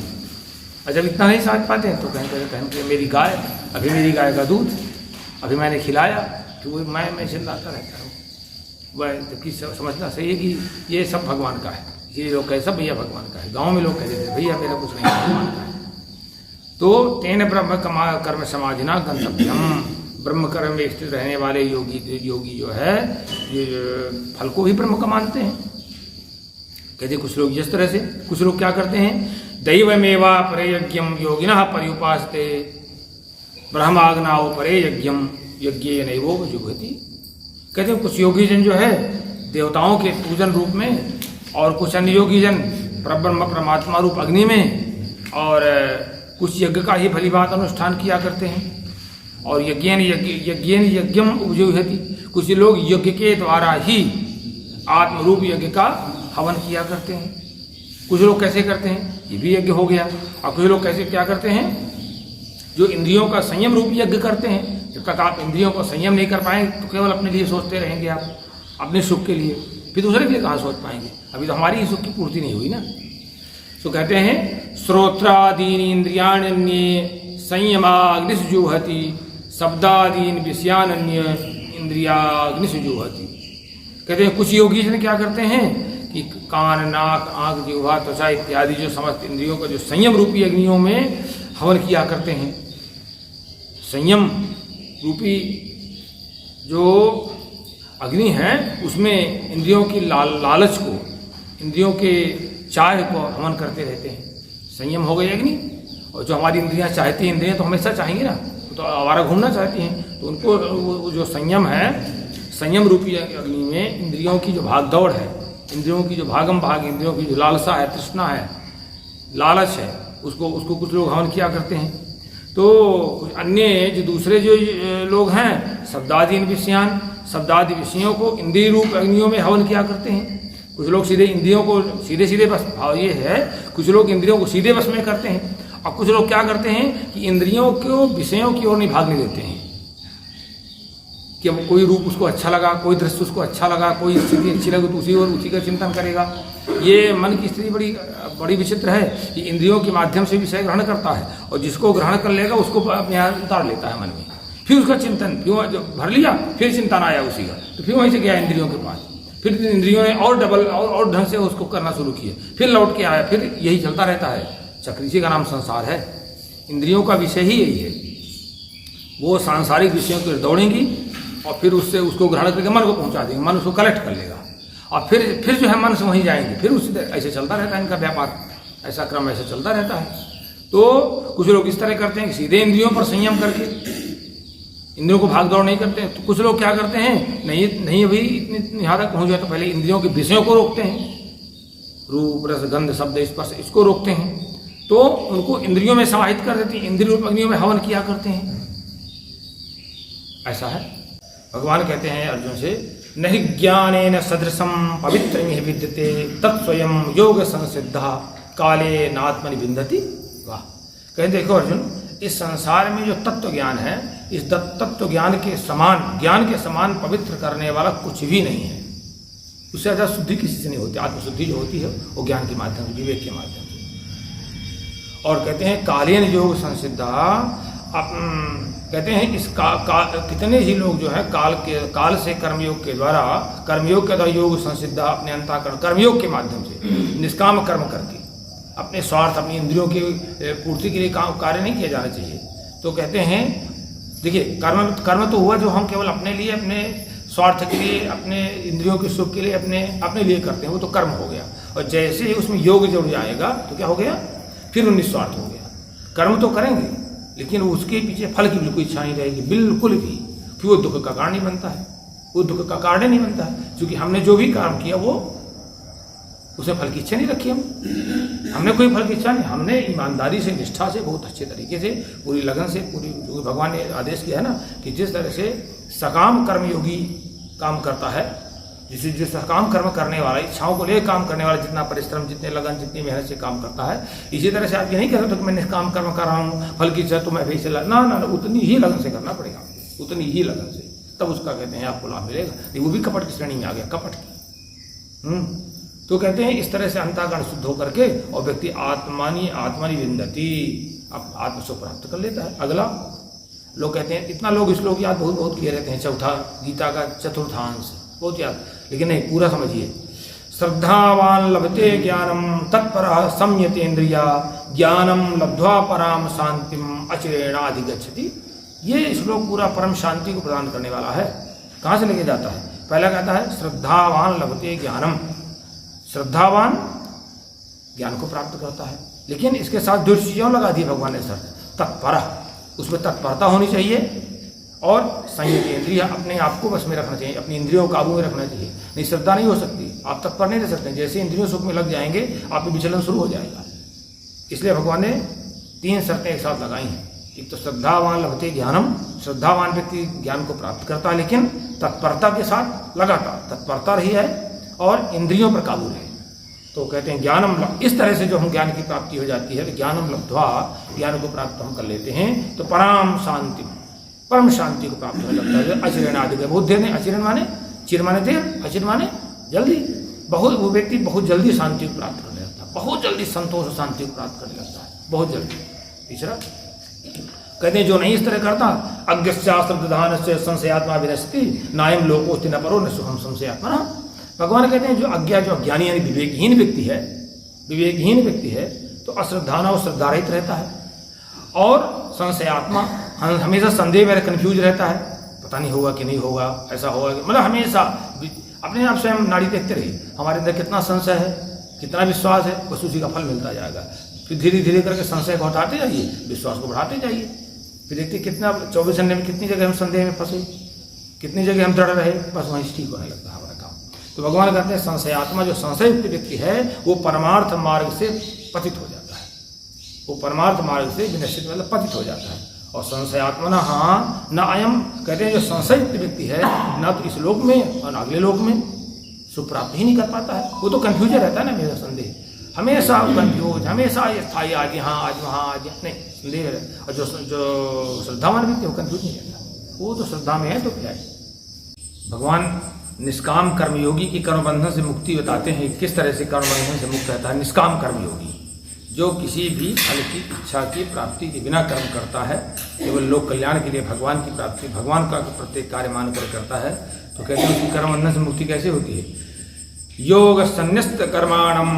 [SPEAKER 1] और जब इतना नहीं समझ पाते हैं तो कहेंगे मेरी गाय, अभी मेरी गाय का दूध अभी मैंने खिलाया कि वो मैं चिल्लाता रहता हूँ। वह जबकि समझना सही है कि ये सब भगवान का है। ये लोग कहे सब भैया भगवान का है। गाँव में लोग कहते थे भैया मेरा कुछ नहीं है, भगवान का है। तो तेन ब्रह्म कर्म समाधिना गंतव्यम, ब्रह्म कर्म में स्थित रहने वाले योगी जो है ये फल को भी ब्रह्म का मानते हैं। कहते कुछ लोग इस तरह से, कुछ लोग क्या करते हैं, दैवमेवा परे यज्ञम योगिनः पर्युपासते ब्रह्माग्नाओ परे यज्ञम यज्ञेन नैवो जुह्वति। कहते हैं कुछ योगी जन जो है देवताओं के पूजन रूप में, और कुछ अन्य योगी जन परब्रह्म परमात्मा रूप अग्नि में, और कुछ यज्ञ का ही भली बात अनुष्ठान किया करते हैं। और यज्ञेन यज्ञम उपजुह्वति, कुछ लोग यज्ञ के द्वारा ही आत्मरूप यज्ञ का हवन किया करते हैं। कुछ लोग कैसे करते हैं, ये भी यज्ञ हो गया। और कुछ लोग कैसे क्या करते हैं, जो इंद्रियों का संयम रूप यज्ञ करते हैं। जब तक आप इंद्रियों को संयम नहीं कर पाएंगे तो केवल अपने लिए सोचते रहेंगे, आप अपने सुख के लिए, फिर दूसरे के लिए कहाँ सोच पाएंगे? अभी तो हमारी ही सुख की पूर्ति नहीं हुई ना। तो कहते हैं श्रोत्रादीन इंद्रियाण्य संयमाग्निजुहति शब्दादीन विषयान्य इंद्रियाग्नि जुहति। कहते हैं कुछ योगी जन क्या करते हैं कि कान, नाक, आंख, जिह्वा, त्वचा इत्यादि जो समस्त इंद्रियों का जो संयम रूपी अग्नियों में हवन किया करते हैं। संयम रूपी जो अग्नि है उसमें इंद्रियों की लालच को, इंद्रियों के चाह को हवन करते रहते हैं। संयम हो गई अग्नि, और जो हमारी इंद्रियां चाहती हैं, इंद्रियां तो हमेशा चाहेंगी ना, तो आवारा घूमना चाहती हैं, तो उनको जो संयम है, संयम रूपी अग्नि में इंद्रियों की जो भागदौड़ है, इंद्रियों की जो भागम भाग, इंद्रियों की जो लालसा है, तृष्णा है, लालच है, उसको कुछ लोग हवन किया करते हैं। तो अन्य जो दूसरे जो लोग हैं, शब्दादि विषयान, शब्दादि विषयों को इंद्रिय रूप अग्नियों में हवन किया करते हैं। कुछ लोग सीधे इंद्रियों को सीधे बस, भाव ये है, कुछ लोग इंद्रियों को सीधे बस में करते हैं, और कुछ लोग क्या करते हैं कि इंद्रियों को विषयों की ओर नहीं भागने देते हैं। कि अब कोई रूप उसको अच्छा लगा, कोई दृश्य उसको अच्छा लगा, कोई स्थिति अच्छी लगी तो उसी और उसी का चिंतन करेगा। ये मन की स्थिति बड़ी विचित्र है कि इंद्रियों के माध्यम से विषय ग्रहण करता है, और जिसको ग्रहण कर लेगा उसको अपने यहाँ उतार लेता है मन में, फिर उसका चिंतन, फिर जब भर लिया फिर चिंतन आया उसी का, तो फिर वहीं से गया इंद्रियों के पास, फिर इंद्रियों ने और डबल और ढंग से उसको करना शुरू किया, फिर लौट के आया, फिर यही चलता रहता है। चक्र, इसी का नाम संसार है। इंद्रियों का विषय ही यही है, वो सांसारिक विषयों को दौड़ेंगी और फिर उससे उसको ग्रहण करके मन को पहुंचा देंगे, मन उसको कलेक्ट कर लेगा, और फिर जो है मन से वहीं जाएंगे, फिर उसी ऐसे चलता रहता है इनका व्यापार, ऐसा क्रम ऐसे चलता रहता है। तो कुछ लोग इस तरह करते हैं कि सीधे इंद्रियों पर संयम करके इंद्रियों को भाग दौड़ नहीं करते हैं। तो कुछ लोग क्या करते हैं, नहीं अभी इतनी यहाँ तक पहुँच जाए तो पहले इंद्रियों के विषयों को रोकते हैं, रूप, रस, गंध, शब्द, स्पर्श, इसको रोकते हैं, तो उनको इंद्रियों में समाहित कर देते हैं, इंद्रिय रूप अग्नियों में हवन किया करते हैं। ऐसा है। भगवान कहते हैं अर्जुन से, नहि ज्ञानेन सदृशम पवित्रमिह विद्यते तत्स्वयं योग संसिद्धा काले नात्मनि विन्दति। वाह। कहते देखो अर्जुन, इस संसार में जो तत्व ज्ञान है, इस तत्व ज्ञान के समान पवित्र करने वाला कुछ भी नहीं है। उससे ज़्यादा शुद्धि किसी से नहीं होती। आत्मशुद्धि जो होती है वो ज्ञान के माध्यम से, विवेक के माध्यम से। और कहते हैं कालेन योग संसिद्धा, कहते हैं इस कितने ही लोग जो है काल से कर्मयोग के द्वारा योग संसिद्धा, अपने अंतःकरण कर्मयोग के माध्यम से निष्काम कर्म करके अपने स्वार्थ, अपनी इंद्रियों की पूर्ति के लिए कार्य नहीं किया जाना चाहिए। तो कहते हैं देखिए, कर्म तो हुआ जो हम केवल अपने लिए, अपने स्वार्थ के लिए, अपने इंद्रियों के सुख के लिए अपने लिए करते हैं, वो तो कर्म हो गया। और जैसे ही उसमें योग जुड़ जाएगा तो क्या हो गया, फिर वो निस्वार्थ हो गया। कर्म तो करेंगे लेकिन उसके पीछे फल की बिल्कुल इच्छा नहीं रहेगी, बिल्कुल भी, फिर वो दुख का कारण नहीं बनता है, वो दुख का कारण नहीं बनता है, क्योंकि हमने जो भी काम किया वो उसमें फल की इच्छा नहीं रखी। हमने कोई फल की इच्छा नहीं, हमने ईमानदारी से, निष्ठा से, बहुत अच्छे तरीके से, पूरी लगन से, पूरी, जो भगवान ने आदेश किया है ना कि जिस तरह से सकाम कर्मयोगी काम करता है, जिस सकाम कर्म करने वाला, इच्छाओं को लेकर काम करने वाला जितना परिश्रम, जितने लगन, जितनी मेहनत से काम करता है, इसी तरह से आप ये नहीं कह सकते कि मैं निष्काम कर्म कर रहा हूँ, फल की इच्छा तो मैं फिर ना, उतनी ही लगन से करना पड़ेगा, उतनी ही लगन से, तब उसका कहते हैं आपको लाभ मिलेगा। वो भी कपट की श्रेणी में आ गया, कपट की। तो कहते हैं इस तरह से अंतःकरण शुद्ध होकर के और व्यक्ति आत्मनि विन्दति, आत्म सुख प्राप्त कर लेता है। अगला लोग कहते हैं, इतना लोग श्लोक याद बहुत किए रहते हैं, चौथा गीता का चतुर्थांश बहुत याद, लेकिन नहीं, पूरा समझिए। श्रद्धावान लभते ज्ञानम तत्परः संयतेन्द्रिया ज्ञानम लब्ध्वा पराम शांतिम अचिरेणाधिगच्छति। ये श्लोक पूरा परम शांति को प्रदान करने वाला है। कहाँ से लेके जाता है? पहला कहता है श्रद्धावान लभते ज्ञानम, श्रद्धावान ज्ञान को प्राप्त करता है, लेकिन इसके साथ दो चीज़ों लगा दी भगवान ने सर, तत्परः, उसमें तत्परता होनी चाहिए, और संयतेन्द्रिय, अपने आप को बस में रखना चाहिए, अपनी इंद्रियों को काबू में रखना चाहिए। नहीं, श्रद्धा नहीं हो सकती, आप तत्पर नहीं रह सकते। जैसे इंद्रियों सुख में लग जाएंगे आप में विचलन शुरू हो जाएगा। इसलिए भगवान ने 3 शर्तें एक साथ लगाई हैं। एक तो श्रद्धावान लभते ज्ञानम, श्रद्धावान व्यक्ति ज्ञान को प्राप्त करता है, लेकिन तत्परता के साथ लगातार तत्परता रही है और इंद्रियों पर काबू रहे। तो कहते हैं ज्ञानम, इस तरह से जो हम ज्ञान की प्राप्ति हो जाती है, ज्ञानम लब्ध्वा, ज्ञान को प्राप्त हम कर लेते हैं, तो पराम शांति, परम शांति को प्राप्त होने लगता है। अचिरेणाधिक, बहुत देर नहीं, अचिरेण माने, चिर माने देर, अचिर माने जल्दी, बहुत, वो व्यक्ति बहुत जल्दी शांति को प्राप्त करने लगता है, बहुत जल्दी संतोष शांति को प्राप्त करने लगता है, बहुत जल्दी। तीसरा कहते हैं जो नहीं इस तरह करता, अज्ञश्चाश्रद्धानस्य संशयात्मा विनश्यति नायम लोकोस्ति न परो न सुखम संशयात्मा। भगवान कहते हैं जो अज्ञानी यानी विवेकहीन व्यक्ति है तो अश्रद्धाना और श्रद्धा रहित रहता है, और संशयात्मा हमेशा संदेह में कंफ्यूज रहता है, पता नहीं होगा कि नहीं होगा, ऐसा होगा, मतलब हमेशा अपने आप से हम नाड़ी देखते रहिए, हमारे अंदर कितना संशय है, कितना विश्वास है, बस उसी का फल मिलता जाएगा। फिर धीरे धीरे करके संशय को हटाते जाइए, विश्वास को बढ़ाते जाइए, फिर देखते कितना 24 घंटे में कितनी जगह हम संदेह में फंसे, कितनी जगह हम दृढ़ रहे, बस वहीं ठीक होने लगता है हमारा काम। तो भगवान कहते हैं संशयात्मा जो संशय युक्त व्यक्ति है वो परमार्थ मार्ग से पतित हो जाता है, वो परमार्थ मार्ग से विनश्चित मतलब पतित हो जाता है। और संशयात्मा न हाँ न अयम, कहते हैं जो संशय युक्त व्यक्ति है न तो इस लोक में और अगले लोक में सुख प्राप्त ही नहीं कर पाता है, वो तो कंफ्यूजन रहता है ना, मेरा संदेह हमेशा कंफ्यूज, हमेशा ये स्थायी आज यहाँ आज वहाँ आज नहीं संदेह है। और जो श्रद्धावान व्यक्ति वो कंफ्यूज नहीं रहता, वो तो श्रद्धा में है तो क्या है। भगवान निष्काम कर्मयोगी की कर्मबंधन से मुक्ति बताते हैं, किस तरह से कर्मबंधन से मुक्त रहता है। निष्काम कर्मयोगी जो किसी भी फल की इच्छा की प्राप्ति के बिना कर्म करता है, केवल लोक कल्याण के लिए भगवान की प्राप्ति, भगवान का प्रत्येक कार्य मानकर करता है, तो कहते हैं उसकी कर्मबंधन से मुक्ति कैसे होती है। योग संन्यस्त कर्माणम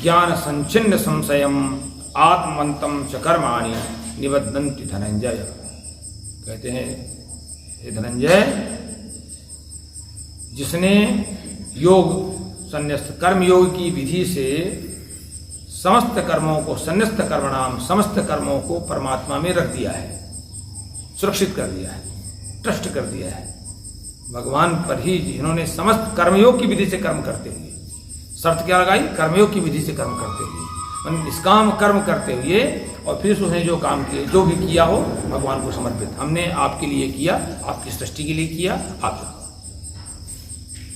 [SPEAKER 1] ज्ञान संचिन्न संशयम आत्मवंतम च कर्माणि निबद्धन्ति धनंजय। कहते हैं हे धनंजय, जिसने योग संन्यस्त कर्म योग की विधि से समस्त कर्मों को, संन्यस्त कर्मणाम समस्त कर्मों को परमात्मा में रख दिया है, सुरक्षित कर दिया है, ट्रस्ट कर दिया है, भगवान पर ही जिन्होंने समस्त कर्मयोग की विधि से कर्म करते हुए, शर्त क्या लगाई, कर्मयोग की विधि से कर्म करते हुए, निष्काम कर्म करते हुए, और फिर उसने जो काम किए, जो भी किया हो भगवान को समर्पित, हमने आपके लिए किया, आपकी सृष्टि के लिए किया, आप।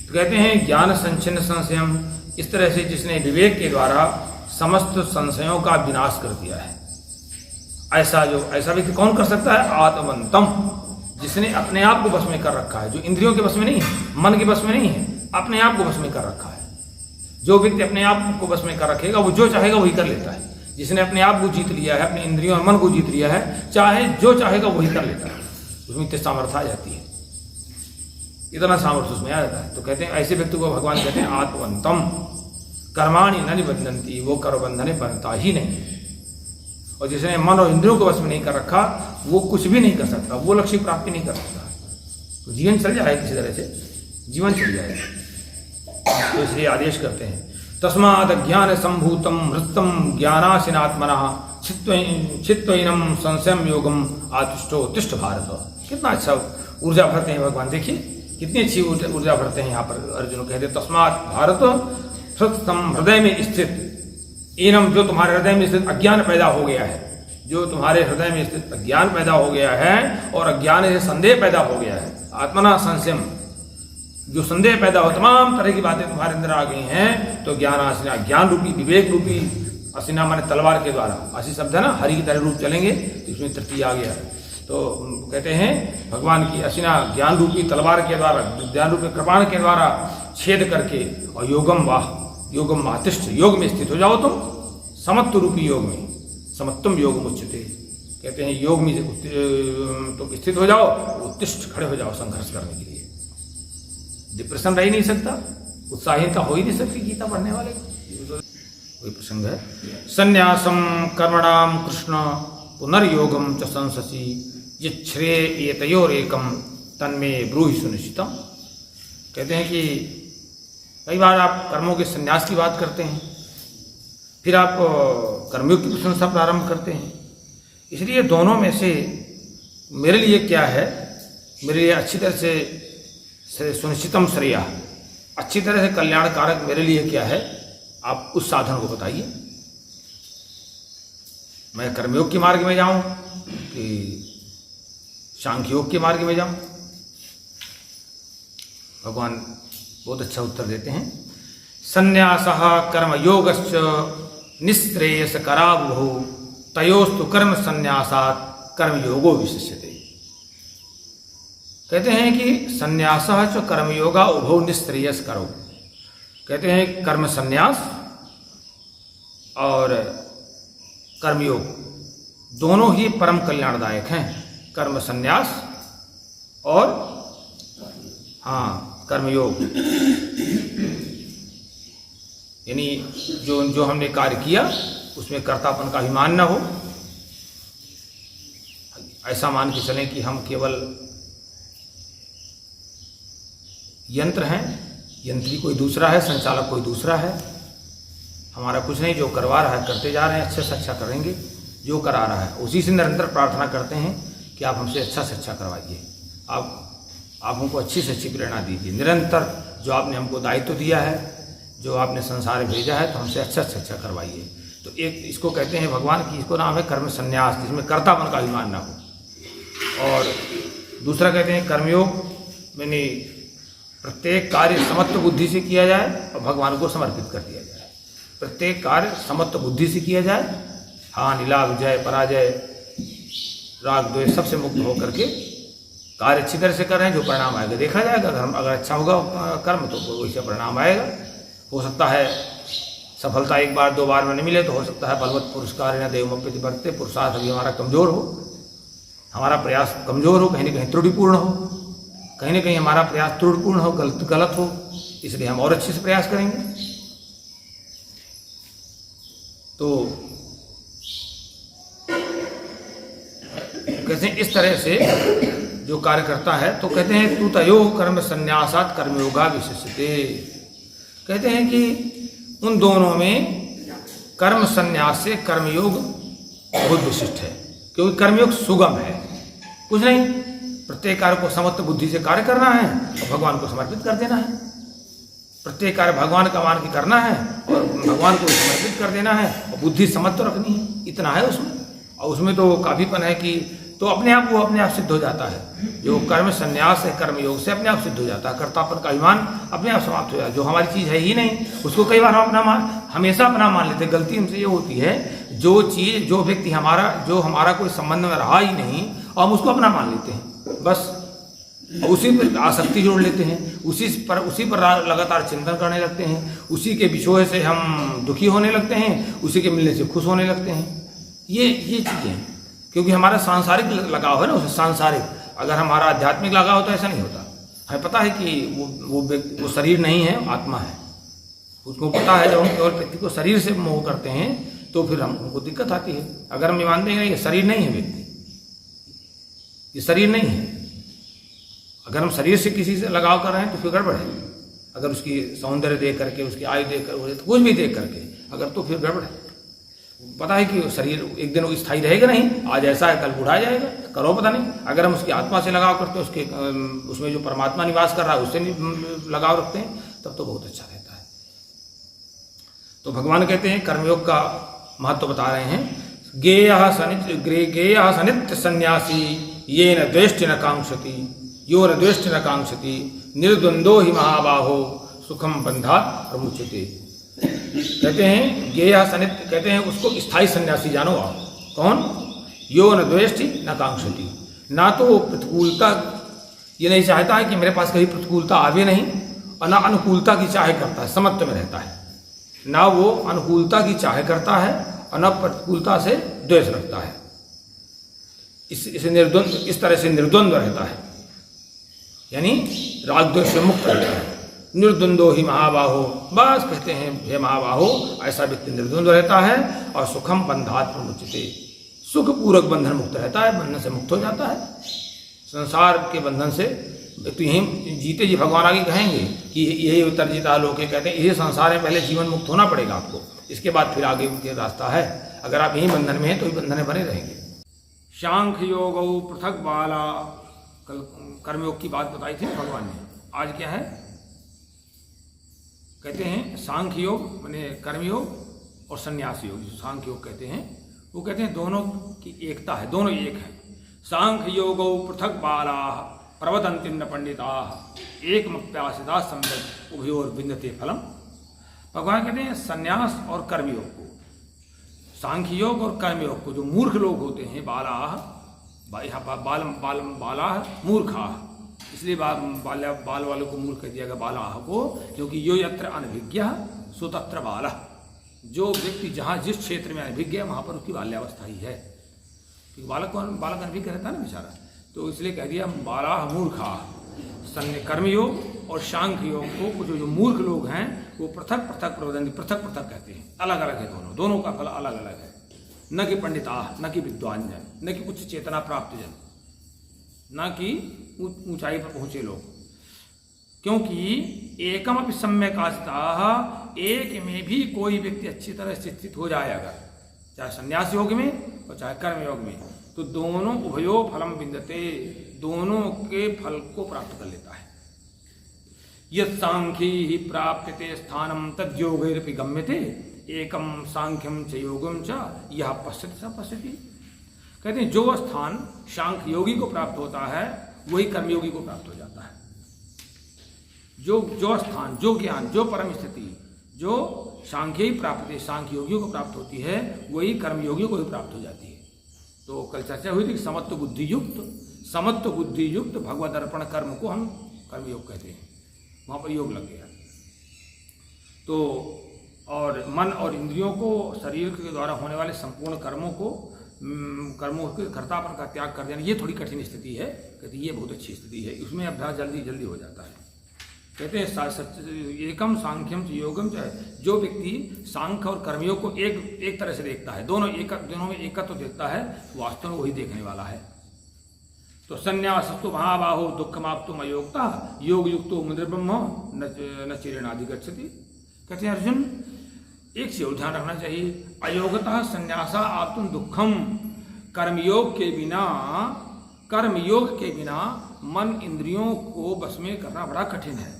[SPEAKER 1] तो कहते हैं ज्ञान संचिन्न संशयम, इस तरह से जिसने विवेक के द्वारा समस्त संशयों का विनाश कर दिया है। ऐसा व्यक्ति कौन कर सकता है, आत्मवंतम, जिसने अपने आप को बस में कर रखा है, जो इंद्रियों के बस में नहीं है, मन के बस में नहीं है, अपने आप को बस में कर रखा है। जो व्यक्ति अपने आप को बस में कर रखेगा वो जो चाहेगा वही कर लेता है। जिसने अपने आप को जीत लिया है, अपने इंद्रियों और मन को जीत लिया है, चाहे जो चाहेगा वही कर लेता है, उसमें इतनी सामर्थ्य आ जाती है, इतना सामर्थ्य उसमें आ जाता है। तो कहते हैं ऐसे व्यक्ति को भगवान कहते हैं आत्मवंतम कर्माणि न निबद्धन्ति, वो कर्मबंधने बनता ही नहीं। और जिसने मन और इंद्रियों को बस में नहीं कर रखा वो कुछ भी नहीं कर सकता, वो लक्ष्य प्राप्ति नहीं कर सकता, तो जीवन चल जाएगा, किसी तरह से जीवन चल जाएगा। तो इसलिए आदेश करते हैं तस्मात् ज्ञान संभूतम हृतम ज्ञानासिनात्मनः चित्तहीनम संशयम योगम आतिष्ठो तिष्ठ भारत। कितना अच्छा ऊर्जा भरते हैं भगवान, देखिए कितनी अच्छी ऊर्जा भरते हैं यहाँ पर। अर्जुन कहते तस्मात् भारत हृतम, हृदय में स्थित, इनम, जो तुम्हारे हृदय में स्थित अज्ञान पैदा हो गया है, जो तुम्हारे हृदय में स्थित अज्ञान पैदा हो गया है, और अज्ञान से संदेह पैदा हो गया है, आत्मना संशयम, जो संदेह पैदा हो, तमाम तरह की बातें तुम्हारे अंदर आ गई हैं, तो ज्ञान आसिना, ज्ञान रूपी विवेक रूपी असिना माने तलवार के द्वारा, असी शब्द है ना, हरि की तरह रूप चलेंगे तो इसमें तृतीय आ गया। तो कहते हैं भगवान की असिना ज्ञान रूपी तलवार के द्वारा, ज्ञान रूपी कृपाण के द्वारा छेद करके, और योगम आतिष्ठ, योग में स्थित हो जाओ तुम, समत्व रूपी योग में, समत्वम योग उच्चते, कहते हैं योग में तुम स्थित हो जाओ, उत्तिष्ठ, खड़े हो जाओ संघर्ष करने के लिए। डिप्रेशन रह ही नहीं सकता, उत्साहीनता हो ही नहीं सकती गीता पढ़ने वाले, कोई प्रसंग है। संन्यासम कर्मणाम कृष्ण पुनर्योगम च संससी ये तयोरेकम तन्मे ब्रूहि सुनिश्चितम। कहते हैं कि कई बार आप कर्मों के संन्यास की बात करते हैं, फिर आप कर्मयोग की प्रशंसा प्रारंभ करते हैं, इसलिए दोनों में से मेरे लिए क्या है, मेरे लिए अच्छी तरह से सुनिश्चितम श्रेया, अच्छी तरह से कल्याणकारक मेरे लिए क्या है, आप उस साधन को बताइए। मैं कर्मयोग के मार्ग में जाऊं कि सांख्य योग के मार्ग में जाऊं। भगवान बहुत अच्छा उत्तर देते हैं, संन्यासः कर्मयोगश्च निःश्रेयस करावुः तयोस्तु कर्म संन्यासात् कर्मयोगो विशिष्यते। कहते हैं कि संन्यासः च कर्मयोगा उभौ निःश्रेयस करो। कहते हैं कर्म संन्यास और कर्मयोग दोनों ही परम कल्याणदायक हैं, कर्म संन्यास और कर्मयोग। यानी जो हमने कार्य किया उसमें कर्तापन का अभिमान न हो, ऐसा मान के चलें कि हम केवल यंत्र हैं, यंत्री कोई दूसरा है, संचालक कोई दूसरा है, हमारा कुछ नहीं, जो करवा रहा है करते जा रहे हैं, अच्छे से अच्छा करेंगे, जो करा रहा है उसी से निरंतर प्रार्थना करते हैं कि आप हमसे अच्छा से अच्छा करवाइए, आप हमको अच्छी से अच्छी प्रेरणा दीजिए, निरंतर जो आपने हमको दायित्व दिया है, जो आपने संसार में भेजा है, तो हमसे अच्छा से अच्छा करवाइए। तो एक इसको कहते हैं भगवान की, इसको नाम है कर्म संन्यास, जिसमें कर्तापन का अभिमान ना हो। और दूसरा कहते हैं कर्मयोग, मैंने प्रत्येक कार्य समत्व बुद्धि से किया जाए और भगवान को समर्पित कर दिया जाए। प्रत्येक कार्य समत्व बुद्धि से किया जाए, हानि लाभ जय पराजय राग द्वेष सबसे मुक्त होकर के कार्य अच्छी तरह से कर रहे हैं, जो परिणाम आएगा देखा जाएगा। अगर अच्छा होगा कर्म तो वैसे परिणाम आएगा। हो सकता है सफलता एक बार दो बार में नहीं मिले, तो हो सकता है बलवत पुरस्कार न देवमप्यति बरते, पुरुषार्थ अभी हमारा कमजोर हो, हमारा प्रयास कमजोर हो, कहीं ना कहीं त्रुटिपूर्ण हो, कहीं ना कहीं हमारा प्रयास त्रुटिपूर्ण हो, गलत हो, इसलिए हम और अच्छे से प्रयास करेंगे। तो कहते हैं इस तरह से जो कार्य करता है, तो कहते हैं तू तयो कर्म संन्यासात कर्मयोगा विशिष्यते। कहते हैं कि उन दोनों में कर्म संन्यास से कर्मयोग बहुत विशिष्ट है, क्योंकि कर्मयोग सुगम है, कुछ नहीं, प्रत्येक कार्य को समत्व बुद्धि से कार्य करना है और भगवान को समर्पित कर देना है। प्रत्येक कार्य भगवान का मान के करना है और भगवान को समर्पित कर देना है और बुद्धि समत्व रखनी है, इतना है उसमें। और उसमें तो काफीपन है कि तो अपने आप वो अपने आप सिद्ध हो जाता है। जो कर्म संन्यास है कर्मयोग से अपने आप सिद्ध हो जाता है, कर्तापन का अभिमान अपने आप समाप्त हो जाता है। जो हमारी चीज़ है ही नहीं, उसको कई बार हम हमेशा अपना मान लेते हैं। गलती हमसे ये होती है, जो चीज़ जो व्यक्ति हमारा कोई संबंध में रहा ही नहीं और हम उसको अपना मान लेते हैं, बस उसी पर आसक्ति जोड़ लेते हैं, उसी पर लगातार चिंतन करने लगते हैं, उसी के विछोह से हम दुखी होने लगते हैं, उसी के मिलने से खुश होने लगते हैं। ये चीज़ें हैं, क्योंकि हमारा सांसारिक लगाव है ना, उसे सांसारिक। अगर हमारा आध्यात्मिक लगाव हो तो ऐसा नहीं होता। हमें पता है कि वो शरीर नहीं है, आत्मा है, उसको पता है। जब हम केवल व्यक्ति को शरीर से मोह करते हैं तो फिर हमको दिक्कत आती है। अगर हम ये मानते हैं ये शरीर नहीं है, व्यक्ति ये शरीर नहीं है, अगर हम शरीर से किसी से लगाव कर रहे हैं तो फिर गड़बड़ है। अगर उसकी सौंदर्य देख करके, उसकी आयु देख कर, कुछ भी देख करके अगर, तो फिर गड़बड़ है। पता है कि शरीर एक दिन स्थायी रहेगा नहीं, आज ऐसा है कल बुढ़ा जाएगा, करो पता नहीं। अगर हम उसकी आत्मा से लगाव करते हैं, उसमें जो परमात्मा निवास कर रहा है उससे लगाव रखते हैं, तब तो बहुत अच्छा रहता है। तो भगवान कहते हैं कर्मयोग का महत्व बता रहे हैं। गेयः सनित्य सन्यासी ये न द्वेष्टि न कांक्षति, यो न द्वेष्टि न कांक्षति, निर्द्वंदो ही महाबाहो सुखम बंधात् प्रमुच्यते। कहते हैं गेयः सनित्य, कहते हैं उसको स्थायी सन्यासी जानो आप। कौन? यो न द्वेष्टि न कांक्षति, ना तो प्रतिकूलता ये नहीं चाहता है कि मेरे पास कहीं प्रतिकूलता आवे नहीं, और ना अनुकूलता की चाह करता है, समत्व में रहता है। ना वो अनुकूलता की चाह करता है और न प्रतिकूलता से द्वेष रखता है। इस तरह से निर्द्वंद्व रहता है, यानी राग द्वेष से मुक्त रहता है। निर्द्वंदो ही महाबाहो, बस कहते हैं हे महाबाहो, ऐसा व्यक्ति निर्द्वंद्व रहता है और सुखम बंधात् प्रमुच्यते, सुख पूर्वक बंधन मुक्त रहता है, बंधन से मुक्त हो जाता है। संसार के बंधन से तो यही जीते जी भगवान आगे कहेंगे कि यही उत्तरजिता लोके, कहते हैं यही संसार में पहले जीवन मुक्त होना पड़ेगा आपको, इसके बाद फिर आगे उनके रास्ता है। अगर आप यही बंधन में हैं तो ही बंधन में बने रहेंगे। सांख्य योग पृथक बाला, कल कर्मयोग की बात बताई थी भगवान ने। आज क्या है? कहते हैं सांख्य योग माने कर्मयोग और संन्यास योग। जो सांख्य योग कहते हैं वो कहते हैं दोनों की एकता है, दोनों एक है। सांख्य योग पृथक बाला प्रवदन्ति न पंडिता एकमप्यासिता सम्यक् उभयोर विन्दते फलम। भगवान कहते हैं संन्यास और कर्मयोग को, सांख्य योग और कर्मयोग को जो मूर्ख लोग होते हैं, बाला मूर्खा, इसलिए बाल वालों को मूर्ख कह दिया गया, बाला को, क्योंकि यो यत्र अनभिज्ञ सो तत्र बाला। जो व्यक्ति जहाँ जिस क्षेत्र में अनभिज्ञ है वहाँ पर उसकी बाल्यावस्था ही है। बालक भी कहता है ना बेचारा, तो इसलिए कह दिया बाला मूर्खा। कर्मयोग और सांख्य योग को जो मूर्ख लोग हैं वो पृथक पृथक प्रवदंती, पृथक पृथक कहते हैं, अलग अलग है दोनों का फल अलग अलग है। न कि पंडिता, न कि विद्वान जन, न कि उच्च चेतना प्राप्त जन, न कि ऊंचाई पर पहुंचे लोग, क्योंकि एकम अपि सम्यक आस्था, एक में भी कोई व्यक्ति अच्छी तरह से स्थित हो जाए अगर, चाहे संन्यास योग में और चाहे कर्म योग में, तो दोनों उभयो फलम विन्दते, दोनों के फल को प्राप्त कर लेता है। यत् सांख्ये ही प्राप्यते स्थानम तद्योगैरपि गम्यते, एकम सांख्यम च योगम च यह पश्यति स पश्यति। कहते हैं जो स्थान सांख्य योगी को प्राप्त होता है वही कर्मयोगी को प्राप्त हो जाता है। जो स्थान, जो ज्ञान, जो परम स्थिति जो सांख्य ही प्राप्त है, सांख्य योगियों को प्राप्त होती है, वही कर्मयोगियों को भी प्राप्त हो जाती है। तो कल चर्चा हुई थी कि समत्व बुद्धि युक्त भगवत अर्पण कर्म को हम कर्मयोग कहते हैं, वहां पर योग लग गया। तो और मन और इंद्रियों को शरीर के द्वारा होने वाले संपूर्ण कर्मों के कर्तापन का त्याग कर देना, ये थोड़ी कठिन स्थिति है। कहते ये बहुत अच्छी स्थिति है, इसमें अभ्यास जल्दी हो जाता है। कहते हैं एकम सांख्यम च योगम च, जो व्यक्ति सांख्य और कर्मयोग को एक तरह से देखता है, दोनों में एकत्व देखता है, वास्तव में वही देखने वाला है। तो संन्यासस्तु महाबाहो दुःखमाप्तुम अयोक्ता योग युक्तो मुनिर्ब्रह्म न चिरेणाधिगच्छति। कहते हैं अर्जुन एक चीज ध्यान रखना चाहिए, अयोगतः संन्यासा आप्तुम दुःखम। कर्मयोग के बिना मन इंद्रियों को बस में करना बड़ा कठिन है।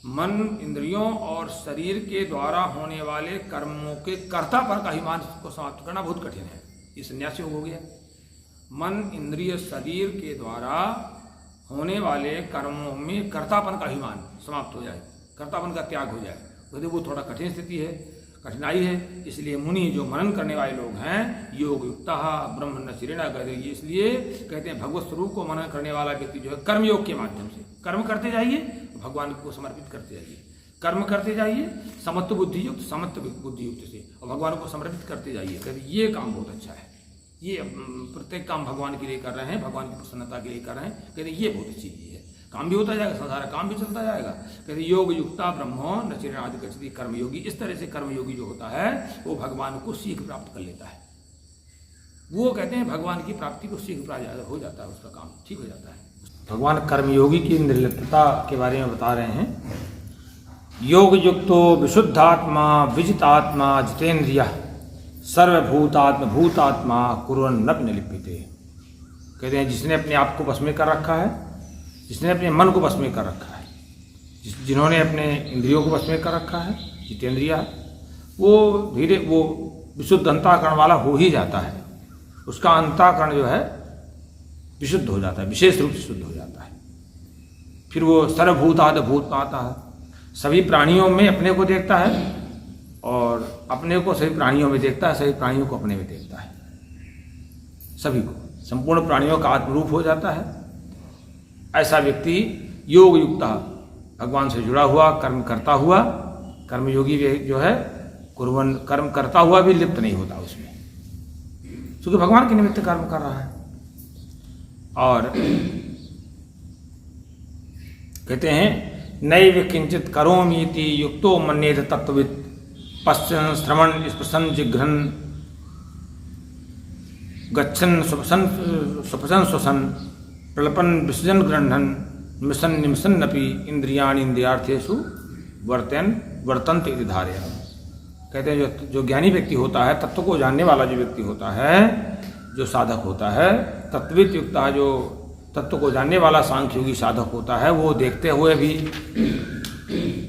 [SPEAKER 1] मन इंद्रियों और शरीर के द्वारा होने वाले कर्मों के कर्तापन का अभिमान को समाप्त करना बहुत कठिन है। ये संन्यास योग हो गया। मन इंद्रिय शरीर के द्वारा होने वाले कर्मों में कर्तापन का अभिमान समाप्त हो जाए, कर्तापन का त्याग हो जाए, वो थोड़ा कठिन स्थिति है, कठिनाई है। इसलिए मुनि जो मनन करने वाले लोग हैं, योग युक्ता ब्रह्म न चिरेणा कहते हैं। इसलिए कहते हैं भगवत स्वरूप को मनन करने वाला व्यक्ति जो है कर्मयोग के माध्यम से कर्म करते जाइए, भगवान को समर्पित करते जाइए, कर्म करते जाइए समत्व बुद्धि युक्त से, और भगवान को समर्पित करते जाइए। कहते ये काम बहुत अच्छा है, ये प्रत्येक काम भगवान के लिए कर रहे हैं, भगवान की प्रसन्नता के लिए कर रहे हैं। कहते ये बहुत अच्छी चीज है, काम भी होता जाएगा, सारा काम भी चलता जाएगा। कहते योग युक्ता ब्रह्मो न चिरेणाधिगच्छति कर्मयोगी। इस तरह से कर्मयोगी जो होता है वो भगवान को सीख प्राप्त कर लेता है। वो कहते हैं भगवान की प्राप्ति को सीख प्राप्त हो जाता है, उसका काम ठीक हो जाता है। भगवान कर्मयोगी की निर्लिप्तता के बारे में बता रहे हैं। योग युक्तो विशुद्धात्मा विजितात्मा जितेन्द्रिय सर्वभूतात्मा कुर्वन् न लिप्यते। कहते हैं जिसने अपने आप को वश में कर रखा है, जिसने अपने मन को वश में कर रखा है, जिन्होंने अपने इंद्रियों को वश में कर रखा है, जितेंद्रिय, वो विशुद्ध अंतःकरण वाला हो ही जाता है। उसका अंतःकरण जो है विशुद्ध हो जाता है, विशेष रूप से शुद्ध हो जाता है। फिर वो सर्वभूतात्मा आता है, सभी प्राणियों में अपने को देखता है और अपने को सभी प्राणियों में देखता है, सभी प्राणियों को अपने में देखता है, सभी को, संपूर्ण प्राणियों का आत्मरूप हो जाता है। ऐसा व्यक्ति योग युक्त, भगवान से जुड़ा हुआ, कर्म करता हुआ, कर्मयोगी जो है कुर्वन्, कर्म करता हुआ भी लिप्त नहीं होता उसमें, क्योंकि भगवान के निमित्त कर्म कर रहा है। और कहते हैं नैव किंचित करोमीति युक्तो मन्येत तत्त्ववित् पश्यन् श्रवण स्पृशन् जिघ्रन् गच्छन् स्वपचन् श्वसन् प्रलपन् विसृजन् गृह्णन् मिशन् निमिषन्नपि इंद्रियाणि इंद्रियार्थेषु वर्तन्ते इति धारया। कहते हैं जो ज्ञानी व्यक्ति होता है, तत्व को जानने वाला जो व्यक्ति होता है, जो साधक होता है, तत्वित युक्त, जो तत्व को जानने वाला सांख्योगी साधक होता है, वो देखते हुए भी,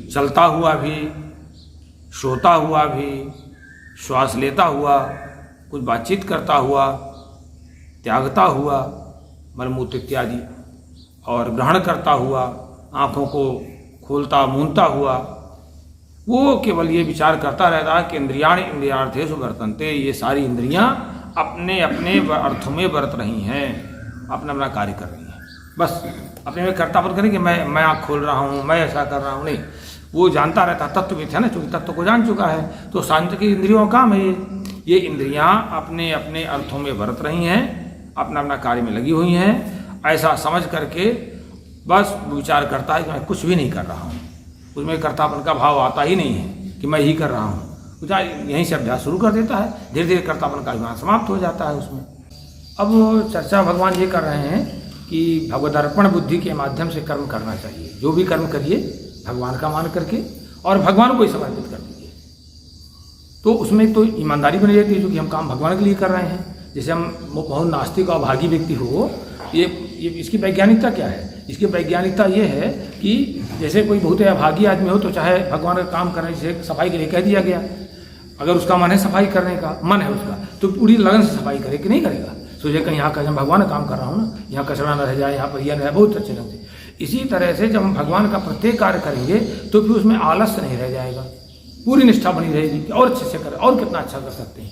[SPEAKER 1] चलता हुआ भी, सोता हुआ भी, श्वास लेता हुआ, कुछ बातचीत करता हुआ, त्यागता हुआ मलमूत्र इत्यादि, और ग्रहण करता हुआ, आँखों को खोलता मूंदता हुआ, वो केवल ये विचार करता रहता है कि इंद्रियाणि इंद्रियार्थेषु वर्तन्ते, ये सारी इंद्रियां अपने अपने अर्थों में बरत रही हैं, अपना अपना कार्य कर रही हैं, बस अपने में कर्तापन करें कि मैं आँख खोल रहा हूँ, मैं ऐसा कर रहा हूँ, नहीं। वो जानता रहता, तत्वविद है ना, चूंकि तत्व को जान चुका है। तो सांख्य की इंद्रियों का काम है ये इंद्रियां अपने अपने अर्थों में बरत रही हैं, अपना अपना कार्य में लगी हुई हैं, ऐसा समझ करके बस विचार करता है कि मैं कुछ भी नहीं कर रहा हूँ, उसमें कर्तापन का भाव आता ही नहीं है कि मैं ही कर रहा हूँ। विचार यहीं से अभ्यास शुरू कर देता है, धीरे धीरे कर्तापन का अभिमान समाप्त हो जाता है उसमें। अब चर्चा भगवान ये कर रहे हैं कि भगवदर्पण बुद्धि के माध्यम से कर्म करना चाहिए। जो भी कर्म करिए भगवान का मान करके और भगवान को ही समर्पित कर दीजिए, तो उसमें तो ईमानदारी बनी रहती है, जो कि हम काम भगवान के लिए कर रहे हैं। जैसे हम बहुत नास्तिक और अभागी व्यक्ति हो, ये इसकी वैज्ञानिकता क्या है? इसकी वैज्ञानिकता ये है कि जैसे कोई बहुत अभागी आदमी हो तो चाहे भगवान का काम करने से सफाई के लिए कह दिया गया, अगर उसका मन है सफाई करने का, मन है उसका, तो पूरी लगन से सफाई करे कि नहीं करेगा? सोचे कहीं यहाँ का भगवान का काम कर रहा हूँ ना, यहाँ कचरा न रह जाए, यहाँ पर यह न रहे, बहुत अच्छे ढंग से। इसी तरह से जब हम भगवान का प्रत्येक कार्य करेंगे तो फिर उसमें आलस्य नहीं रह जाएगा, पूरी निष्ठा बनी रहेगी कि और अच्छे से करें, और कितना अच्छा कर सकते हैं।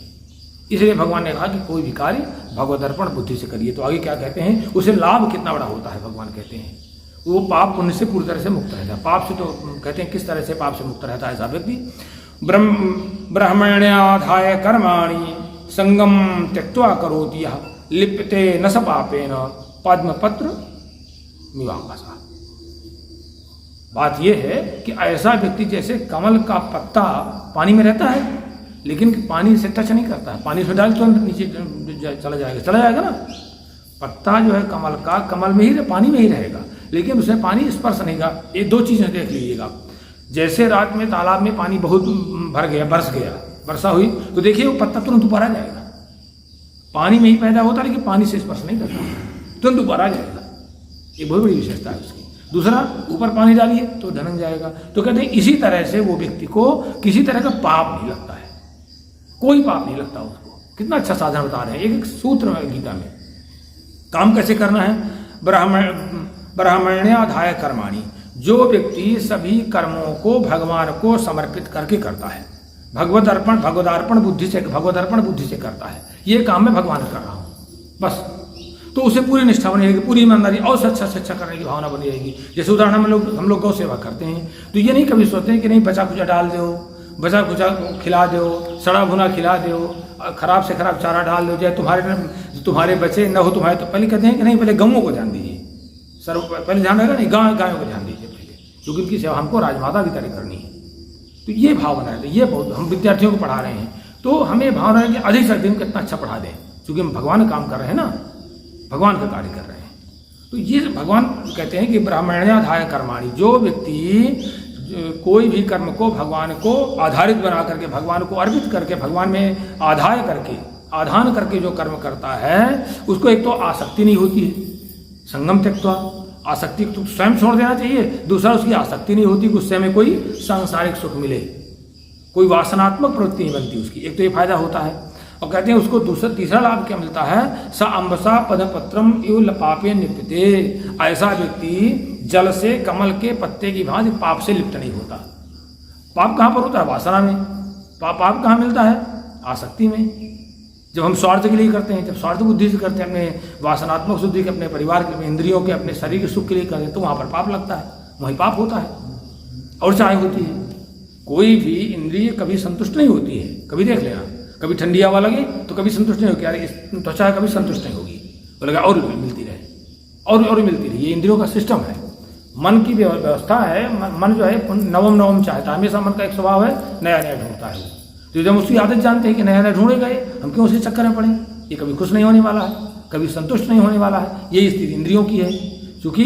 [SPEAKER 1] इसलिए भगवान ने कहा कि कोई भी कार्य भगवदर्पण बुद्धि से करिए। तो आगे क्या कहते हैं, उसे लाभ कितना बड़ा होता है? भगवान कहते हैं वो पाप पुण्य से पूरी तरह से मुक्त रहता है। पाप से तो कहते हैं किस तरह से पाप से मुक्त रहता है ऐसा व्यक्ति? ब्रह्मण्याधाय कर्माणि संगम त्यक्त्वा करोति यः लिप्यते न स पापेन पद्मपत्र मिवाम्भसा। बात यह है कि ऐसा व्यक्ति जैसे कमल का पत्ता पानी में रहता है लेकिन पानी से टच नहीं करता है, पानी से डाल तो नीचे चला जाएगा ना। पत्ता जो है कमल का, कमल में ही पानी में ही रहेगा, लेकिन उसे पानी स्पर्श नहीं का। ये दो चीजें देख लीजिएगा। जैसे रात में तालाब में पानी बहुत भर गया, बरस गया, वर्षा हुई, तो देखिए वो पत्ता तुरंत ऊपर आ जाएगा। पानी में ही पैदा होता है लेकिन पानी से स्पर्श नहीं करता, तुरंत ऊपर आ जाएगा। ये बहुत बड़ी विशेषता है उसकी। दूसरा, ऊपर पानी डालिए तो धनक जाएगा। तो कहते हैं इसी तरह से वो व्यक्ति को किसी तरह का पाप नहीं लगता है, कोई पाप नहीं लगता उसको। कितना अच्छा साधन बता रहे हैं, एक सूत्र है गीता में। काम कैसे करना है? ब्राह्मण्याधाय कर्माणि, जो व्यक्ति सभी कर्मों को भगवान को समर्पित करके करता है, भगवदर्पण बुद्धि से करता है, ये काम मैं भगवान कर रहा हूँ बस, तो उसे पूरी निष्ठा बनी रहेगी, पूरी ईमानदारी और से अच्छा करने की भावना बनी रहेगी। जैसे उदाहरण हम लोग गौ सेवा करते हैं तो ये नहीं कभी सोचते हैं कि नहीं बचा कुचा डाल दो, बचा कुचा खिला दो, सड़ा भुना खिला दो, खराब से खराब चारा डाल दो, चाहे तुम्हारे बच्चे न हो तुम्हारे, तो पहले कहते हैं कि नहीं पहले गऊओं को ध्यान दीजिए, पहले ध्यान रहेगा नहीं, गायों को ध्यान दीजिए पहले, क्योंकि उनकी सेवा हमको राजमाता की तरह करनी है। तो ये भाव बना रहता है। ये बहुत हम विद्यार्थियों को पढ़ा रहे हैं तो हमें भाव रहे कि अधिक से अधिक कितना अच्छा पढ़ा दें, क्योंकि हम भगवान का काम कर रहे हैं ना, भगवान का कार्य कर रहे हैं। तो ये भगवान कहते हैं कि ब्राह्मण्याधाय कर्माणि, जो व्यक्ति कोई भी कर्म को भगवान को आधारित बना करके, भगवान को अर्पित करके, भगवान में आधान करके जो कर्म करता है, उसको एक तो आसक्ति नहीं होती है, संगम त्यक्त्वा, आसक्ति तो स्वयं छोड़ देना चाहिए। दूसरा, उसकी आसक्ति नहीं होती, गुस्से में कोई सांसारिक सुख मिले, कोई वासनात्मक प्रवृत्ति नहीं बनती उसकी। एक तो ये फायदा होता है। और कहते हैं उसको तीसरा लाभ क्या मिलता है? स अम्बसा पदपत्रम इव लपापे निप्यते, ऐसा व्यक्ति जल से कमल के पत्ते की भांति पाप से लिप्त नहीं होता। पाप कहाँ पर होता है? वासना में। पाप कहाँ मिलता है? आसक्ति में। जब हम स्वार्थ के लिए करते हैं, जब स्वार्थ बुद्धि से करते हैं, अपने वासनात्मक शुद्धि के, अपने परिवार के, अपने इंद्रियों के, अपने शरीर के सुख के लिए करते हैं, तो वहाँ पर पाप लगता है, वहीं पाप होता है और चाहे होती है। कोई भी इंद्रिय कभी संतुष्ट नहीं होती है। कभी देख लेना, कभी ठंडी हवा लगे तो कभी संतुष्ट नहीं होगी, अरे त्वचा कभी संतुष्ट नहीं होगी, वो लगा और मिलती रहे और मिलती रही। ये इंद्रियों का सिस्टम है, मन की व्यवस्था है। मन जो है नवम चाहता है, हमेशा मन का एक स्वभाव है, नया ढूंढता है। तो जब उसकी आदत जानते हैं कि नया ढूंढेगा ये, हम क्यों उसी चक्कर में पड़े? ये कभी खुश नहीं होने वाला है, कभी संतुष्ट नहीं होने वाला है। यही स्थिति इंद्रियों की है, क्योंकि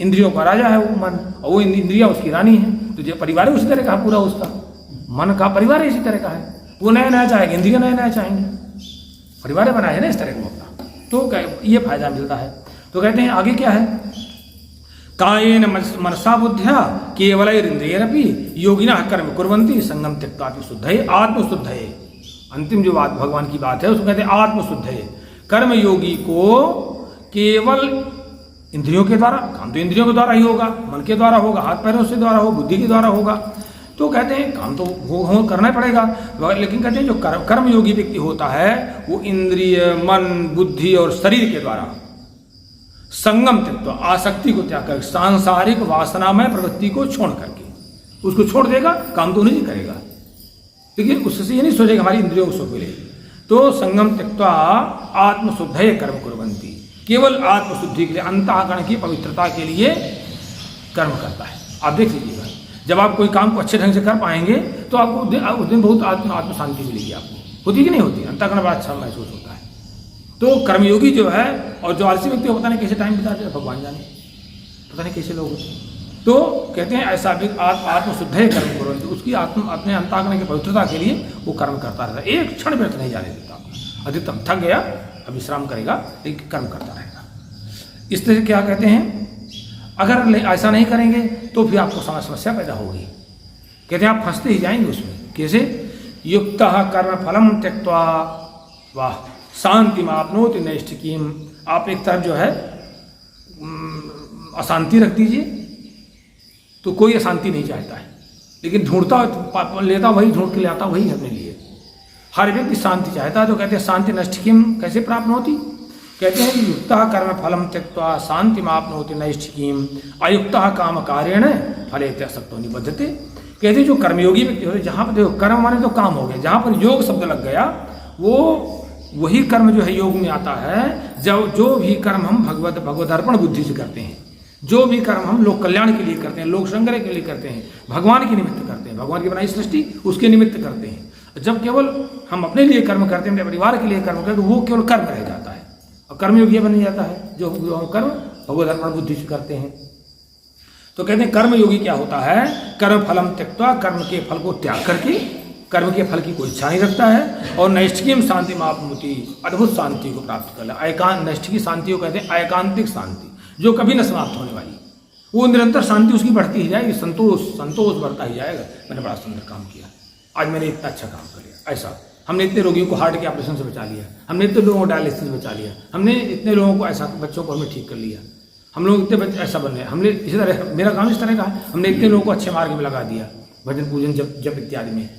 [SPEAKER 1] इंद्रियों का राजा है वो मन, और वो इंद्रिया उसकी रानी है। तो जो परिवार है उसी तरह का पूरा, उसका मन का परिवार इसी तरह का है। वो नया चाहेंगे, इंद्रिया नया चाहेंगे, परिवार बना है ना इस तरह का अपना। तो ये फायदा मिलता है। तो कहते हैं आगे क्या है? कायेन मनसा बुद्ध्या केवलैरिन्द्रियैरपि योगिनः कर्म कुर्वन्ति संगम त्यक्त्वापि शुद्धये आत्मशुद्धये। अंतिम जो बात भगवान की बात है उसको कहते हैं आत्मशुद्धये। कर्म योगी को केवल इंद्रियों के द्वारा, काम तो इंद्रियों के द्वारा ही होगा, मन के द्वारा होगा, हाथ पैरों से द्वारा हो, बुद्धि के द्वारा होगा। तो कहते हैं काम तो हो करना पड़ेगा, लेकिन कहते हैं जो कर्म योगी व्यक्ति होता है वो इंद्रिय, मन, बुद्धि और शरीर के द्वारा संगम तत्व, आसक्ति को त्याग कर, सांसारिक वासनामय प्रवृत्ति को छोड़ करके उसको छोड़ देगा, काम तो नहीं करेगा। लेकिन उससे ये नहीं सोचेगा हमारी इंद्रियों को सुख मिले, तो संगम त्यक्त्वा आत्मशुद्धये कर्म कुर्वन्ति, केवल आत्मशुद्धि के लिए, अंतःकरण की पवित्रता के लिए कर्म करता है। आप देख लीजिएगा, जब आप कोई काम को अच्छे ढंग से कर पाएंगे तो आपको उस दिन बहुत आत्म शांति मिलेगी। आपको होती कि नहीं होती? अंतःकरण बड़ा अच्छा महसूस होता है। तो कर्मयोगी जो है, और जो आलसी व्यक्ति पता नहीं कैसे टाइम बिताते हैं, भगवान जाने, पता नहीं कैसे लोग होते। तो कहते हैं ऐसा भी आत्मशुद्धये कर्म कुर्वन्ति, उसकी अपने अंतःकरण की पवित्रता के लिए वो कर्म करता रहता है, एक क्षण व्यर्थ नहीं जाने देता। अधिकतम थक गया, अब विश्राम करेगा, लेकिन कर्म करता रहेगा। इस तरह से क्या कहते हैं, अगर ऐसा नहीं करेंगे तो फिर आपको समस्या पैदा होगी। कहते हैं आप फंसते ही जाएंगे उसमें। कैसे? युक्तः कर्म फलम त्यक्त्वा वाह शांतिमाप्नोति नैष्ठिकीम। आप एक तरफ जो है अशांति रख दीजिए, तो कोई अशांति नहीं चाहता है, लेकिन ढूंढता लेता वही, ढूंढ के ले आता वही अपने लिए। हर व्यक्ति शांति चाहता है। तो कहते हैं शांति नैष्ठिकीम कैसे प्राप्त होती? कहते हैं युक्तः कर्म फलम त्यक्त्वा शांतिमाप्नोति नैष्ठिकीम अयुक्तः काम कार्येण फले त्यासक्तो निबध्यते। कहते हैं जो कर्मयोगी व्यक्ति होते, जहाँ पर देखो कर्म माने तो काम हो गया, जहाँ पर योग शब्द लग गया वो वही कर्म जो है योग में आता है। जब जो भी कर्म हम भगवत अर्पण बुद्धि से करते हैं, जो भी कर्म हम लोक कल्याण के लिए करते हैं, लोक संग्रह के लिए करते हैं, भगवान के निमित्त करते हैं, भगवान की बनाई सृष्टि उसके निमित्त करते हैं। जब केवल हम अपने लिए कर्म करते हैं, अपने परिवार के लिए कर्म करते हैं, तो वो केवल कर्म रह जाता है और कर्मयोगी बन जाता है, जो हम कर्म भगवत अर्पण बुद्धि से करते हैं। तो कहते हैं कर्मयोगी क्या होता है? कर्म फलम त्यक्त्वा, कर्म के फल को त्याग करके, कर्म के फल की कोई इच्छा नहीं रखता है, और नैष्ठिकीम शांतिमाप्नोति, अद्भुत शांति को प्राप्त कर ले। नैष्ठिकी शांति को कहते हैं एकांतिक शांति, जो कभी न समाप्त होने वाली। वो निरंतर शांति उसकी बढ़ती ही जाएगी, संतोष बढ़ता ही जाएगा। मैंने बड़ा सुंदर काम किया, आज मैंने इतना अच्छा काम कर लिया, ऐसा हमने इतने रोगियों को हार्ट के ऑपरेशन से बचा लिया, हमने इतने लोगों को डायलिसिस से बचा लिया, हमने इतने लोगों को ऐसा, बच्चों को हमने ठीक कर लिया, हम लोग इतने बच्चे ऐसा बन रहे, हमने इसी तरह, मेरा काम इस तरह का है, हमने इतने लोगों को अच्छे मार्ग में लगा दिया, भजन पूजन जप इत्यादि में।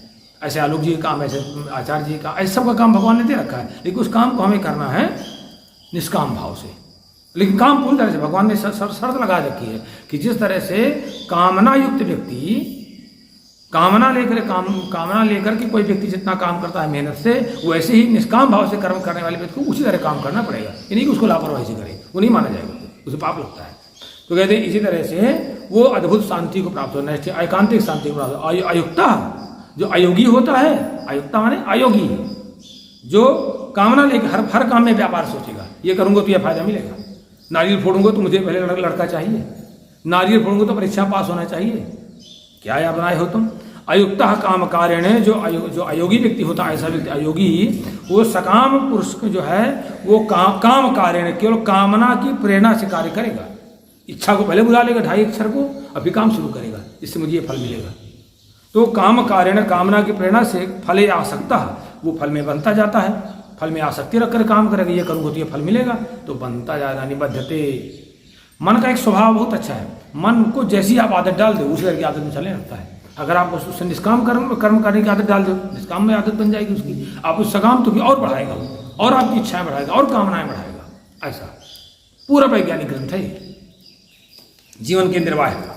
[SPEAKER 1] ऐसे आलोक जी का काम, ऐसे आचार्य जी का, ऐसा सबका काम भगवान ने दे रखा है, लेकिन उस काम को हमें करना है निष्काम भाव से। लेकिन काम पूरी तरह से भगवान ने शर्त लगा रखी है कि जिस तरह से कामना युक्त व्यक्ति, कामना लेकर के कोई व्यक्ति जितना काम करता है मेहनत से, वैसे ही निष्काम भाव से कर्म करने वाले व्यक्ति को उसी तरह काम करना पड़ेगा। ये नहीं कि उसको लापरवाही से करे, वो नहीं माना जाएगा, उसे पाप लगता है। तो कहते हैं इसी तरह से वो अद्भुत शांति को प्राप्त होना है, एकांतिक शांति को प्राप्त। अयुक्ता, जो अयोगी होता है, अयुक्ता माने अयोगी, जो कामना लेकर हर काम में व्यापार सोचेगा, ये करूंगा तो यह फायदा मिलेगा, नारियल फोड़ूंगा तो मुझे पहले लड़का चाहिए, नारियल फोड़ूंगा तो परीक्षा पास होना चाहिए, क्या या बनाए हो तुम। अयुक्तः काम कार्येण, जो अयोगी व्यक्ति होता है, ऐसा व्यक्ति अयोगी, वो सकाम पुरुष जो है वो काम कार्येण, केवल कामना की प्रेरणा से कार्य करेगा। इच्छा को पहले बुला लेगा 2.5 अक्षर को, अभी काम शुरू करेगा, इससे मुझे ये फल मिलेगा। तो काम कार्येण, कामना की प्रेरणा से फले आसक्ता, वो फल में बनता जाता है, फल में आसक्ति रखकर काम करेगा, ये करूँगा तो ये फल मिलेगा, तो बनता जाएगा। निबद्धते, मन का एक स्वभाव बहुत अच्छा है, मन को जैसी आप आदत डाल दो उसी तरह की आदत में चलने लगता है। अगर आप उससे निष्काम कर्म करने की आदत डाल दो, निष्काम में आदत बन जाएगी उसकी, आप उस सकाम तो भी और बढ़ाएगा, और आपकी इच्छाएं बढ़ाएगा, और कामनाएं बढ़ाएगा। ऐसा पूरा वैज्ञानिक ग्रंथ है जीवन के निर्वाह का।